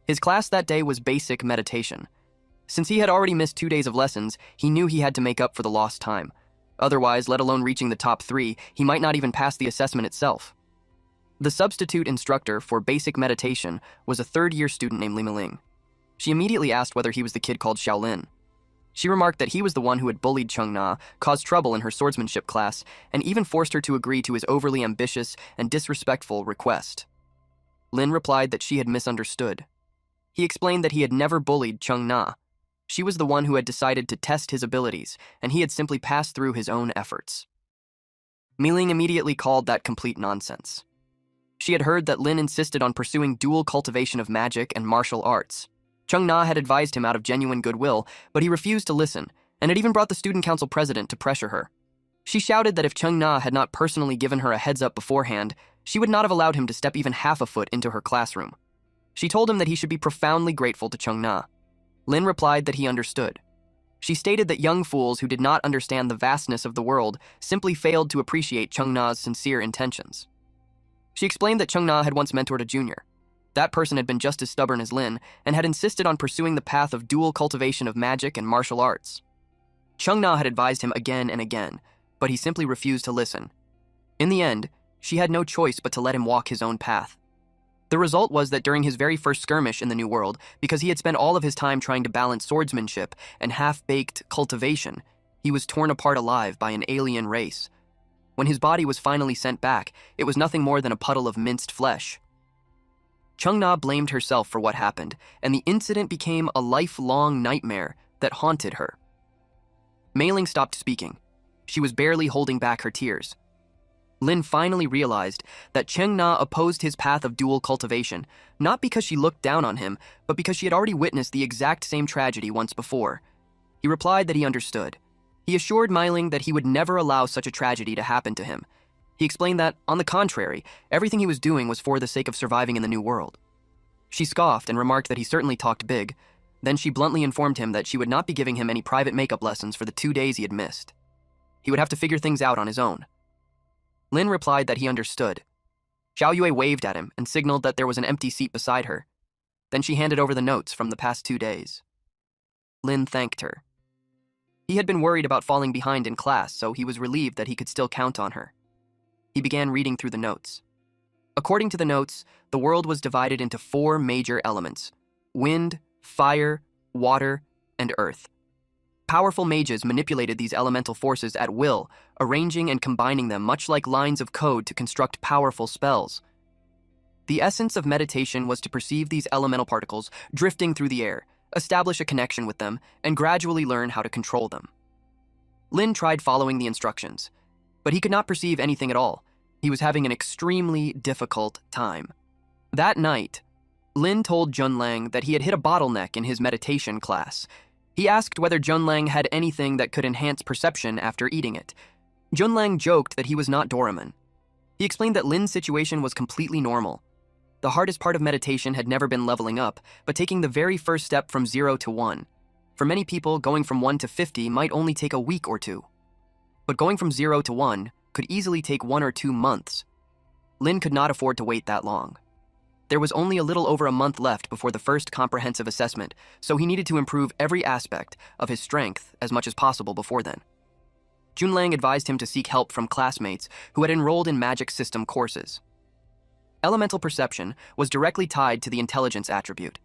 His class that day was basic meditation. Since he had already missed 2 days of lessons, he knew he had to make up for the lost time. Otherwise, let alone reaching the top 3, he might not even pass the assessment itself. The substitute instructor for basic meditation was a 3rd-year student named Li Miling. She immediately asked whether he was the kid called Xiaolin. She remarked that he was the one who had bullied Cheng Na, caused trouble in her swordsmanship class, and even forced her to agree to his overly ambitious and disrespectful request. Lin replied that she had misunderstood. He explained that he had never bullied Cheng Na. She was the one who had decided to test his abilities, and he had simply passed through his own efforts. Miling immediately called that complete nonsense. She had heard that Lin insisted on pursuing dual cultivation of magic and martial arts. Cheng Na had advised him out of genuine goodwill, but he refused to listen, and had even brought the student council president to pressure her. She shouted that if Cheng Na had not personally given her a heads up beforehand, she would not have allowed him to step even half a foot into her classroom. She told him that he should be profoundly grateful to Cheng Na. Lin replied that he understood. She stated that young fools who did not understand the vastness of the world simply failed to appreciate Cheng Na's sincere intentions. She explained that Cheng Na had once mentored a junior. That person had been just as stubborn as Lin and had insisted on pursuing the path of dual cultivation of magic and martial arts. Cheng Na had advised him again and again, but he simply refused to listen. In the end, she had no choice but to let him walk his own path. The result was that during his very first skirmish in the New World, because he had spent all of his time trying to balance swordsmanship and half-baked cultivation, he was torn apart alive by an alien race. When his body was finally sent back, it was nothing more than a puddle of minced flesh. Cheng Na blamed herself for what happened, and the incident became a lifelong nightmare that haunted her. Mei Ling stopped speaking. She was barely holding back her tears. Lin finally realized that Cheng Na opposed his path of dual cultivation, not because she looked down on him, but because she had already witnessed the exact same tragedy once before. He replied that he understood. He assured Mei Ling that he would never allow such a tragedy to happen to him. He explained that, on the contrary, everything he was doing was for the sake of surviving in the New World. She scoffed and remarked that he certainly talked big. Then she bluntly informed him that she would not be giving him any private makeup lessons for the 2 days he had missed. He would have to figure things out on his own. Lin replied that he understood. Xiao Yue waved at him and signaled that there was an empty seat beside her. Then she handed over the notes from the past 2 days. Lin thanked her. He had been worried about falling behind in class, so he was relieved that he could still count on her. He began reading through the notes. According to the notes, the world was divided into 4 major elements: wind, fire, water, and earth. Powerful mages manipulated these elemental forces at will, arranging and combining them much like lines of code to construct powerful spells. The essence of meditation was to perceive these elemental particles drifting through the air, establish a connection with them, and gradually learn how to control them. Lin tried following the instructions, but he could not perceive anything at all. He was having an extremely difficult time. That night, Lin told Junlang that he had hit a bottleneck in his meditation class. He asked whether Junlang had anything that could enhance perception after eating it. Junlang joked that he was not Doraemon. He explained that Lin's situation was completely normal. The hardest part of meditation had never been leveling up, but taking the very first step from 0 to 1. For many people, going from 1 to 50 might only take a week or 2. But going from 0 to 1 could easily take 1 or 2 months. Lin could not afford to wait that long. There was only a little over a month left before the first comprehensive assessment, so he needed to improve every aspect of his strength as much as possible before then. Junlang advised him to seek help from classmates who had enrolled in magic system courses. Elemental perception was directly tied to the intelligence attribute.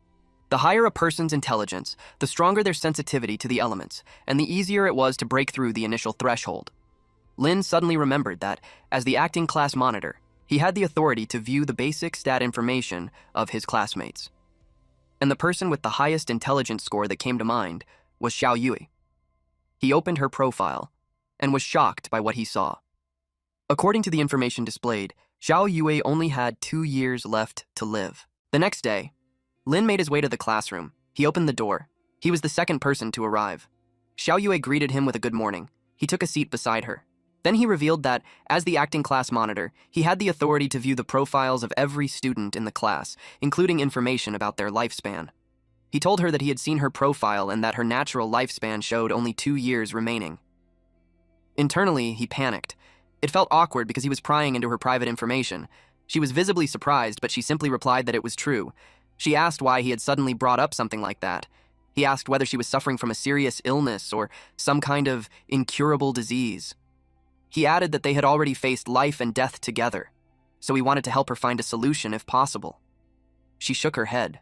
The higher a person's intelligence, the stronger their sensitivity to the elements, and the easier it was to break through the initial threshold. Lin suddenly remembered that, as the acting class monitor, he had the authority to view the basic stat information of his classmates. And the person with the highest intelligence score that came to mind was Xiao Yue. He opened her profile and was shocked by what he saw. According to the information displayed, Xiao Yue only had 2 years left to live. The next day, Lin made his way to the classroom. He opened the door. He was the second person to arrive. Xiao Yue greeted him with a good morning. He took a seat beside her. Then he revealed that, as the acting class monitor, he had the authority to view the profiles of every student in the class, including information about their lifespan. He told her that he had seen her profile and that her natural lifespan showed only 2 years remaining. Internally, he panicked. It felt awkward because he was prying into her private information. She was visibly surprised, but she simply replied that it was true. She asked why he had suddenly brought up something like that. He asked whether she was suffering from a serious illness or some kind of incurable disease. He added that they had already faced life and death together, so he wanted to help her find a solution if possible. She shook her head.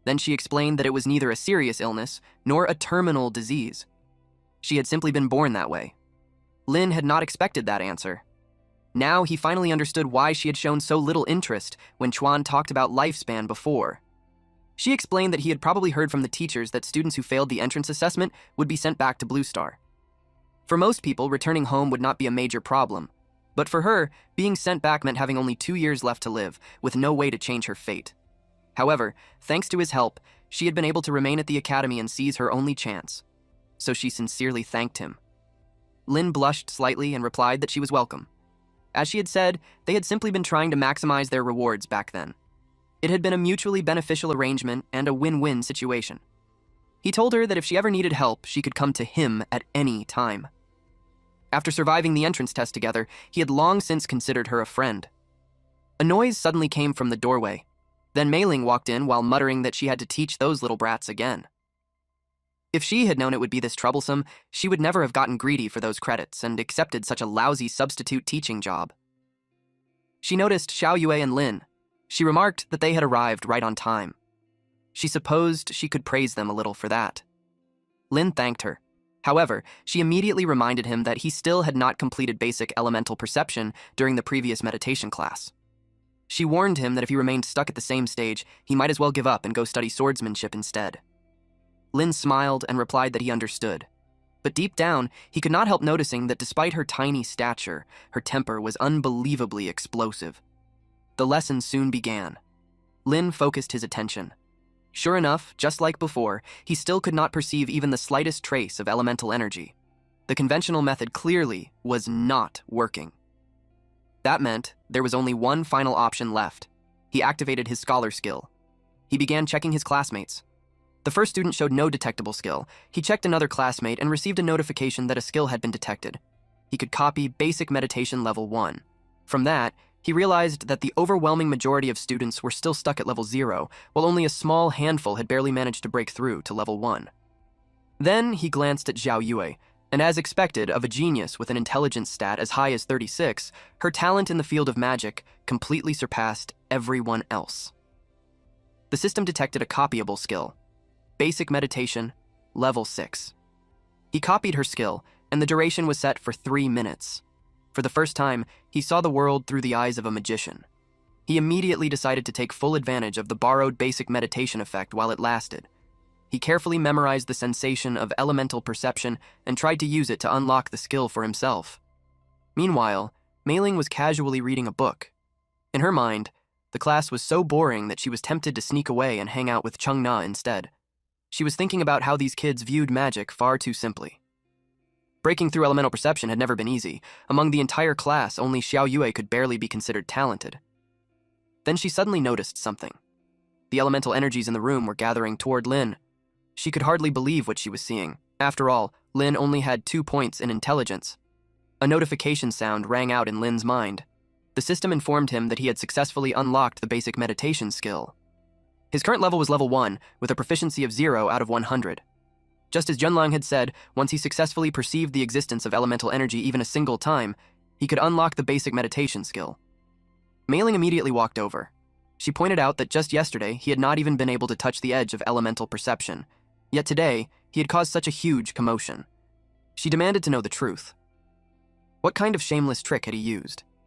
Then she explained that it was neither a serious illness nor a terminal disease. She had simply been born that way. Lin had not expected that answer. Now he finally understood why she had shown so little interest when Chuan talked about lifespan before. She explained that he had probably heard from the teachers that students who failed the entrance assessment would be sent back to Blue Star. For most people, returning home would not be a major problem. But for her, being sent back meant having only 2 years left to live, with no way to change her fate. However, thanks to his help, she had been able to remain at the academy and seize her only chance. So she sincerely thanked him. Lin blushed slightly and replied that she was welcome. As she had said, they had simply been trying to maximize their rewards back then. It had been a mutually beneficial arrangement and a win-win situation. He told her that if she ever needed help, she could come to him at any time. After surviving the entrance test together, he had long since considered her a friend. A noise suddenly came from the doorway. Then Mei Ling walked in while muttering that she had to teach those little brats again. If she had known it would be this troublesome, she would never have gotten greedy for those credits and accepted such a lousy substitute teaching job. She noticed Xiao Yue and Lin. She remarked that they had arrived right on time. She supposed she could praise them a little for that. Lin thanked her. However, she immediately reminded him that he still had not completed basic elemental perception during the previous meditation class. She warned him that if he remained stuck at the same stage, he might as well give up and go study swordsmanship instead. Lin smiled and replied that he understood. But deep down, he could not help noticing that despite her tiny stature, her temper was unbelievably explosive. The lesson soon began. Lin focused his attention. Sure enough, just like before, he still could not perceive even the slightest trace of elemental energy. The conventional method clearly was not working. That meant there was only one final option left. He activated his scholar skill. He began checking his classmates. The first student showed no detectable skill. He checked another classmate and received a notification that a skill had been detected. He could copy Basic Meditation Level 1. From that, he realized that the overwhelming majority of students were still stuck at Level 0, while only a small handful had barely managed to break through to Level 1. Then he glanced at Xiao Yue, and as expected of a genius with an intelligence stat as high as 36, her talent in the field of magic completely surpassed everyone else. The system detected a copyable skill, Basic Meditation, Level 6. He copied her skill, and the duration was set for 3 minutes. For the first time, he saw the world through the eyes of a magician. He immediately decided to take full advantage of the borrowed basic meditation effect while it lasted. He carefully memorized the sensation of elemental perception and tried to use it to unlock the skill for himself. Meanwhile, Mei Ling was casually reading a book. In her mind, the class was so boring that she was tempted to sneak away and hang out with Chung Na instead. She was thinking about how these kids viewed magic far too simply. Breaking through elemental perception had never been easy. Among the entire class, only Xiao Yue could barely be considered talented. Then she suddenly noticed something. The elemental energies in the room were gathering toward Lin. She could hardly believe what she was seeing. After all, Lin only had 2 points in intelligence. A notification sound rang out in Lin's mind. The system informed him that he had successfully unlocked the basic meditation skill. His current level was level 1, with a proficiency of 0 out of 100. Just as Junlang had said, once he successfully perceived the existence of elemental energy even a single time, he could unlock the basic meditation skill. Mei Ling immediately walked over. She pointed out that just yesterday, he had not even been able to touch the edge of elemental perception. Yet today, he had caused such a huge commotion. She demanded to know the truth. What kind of shameless trick had he used?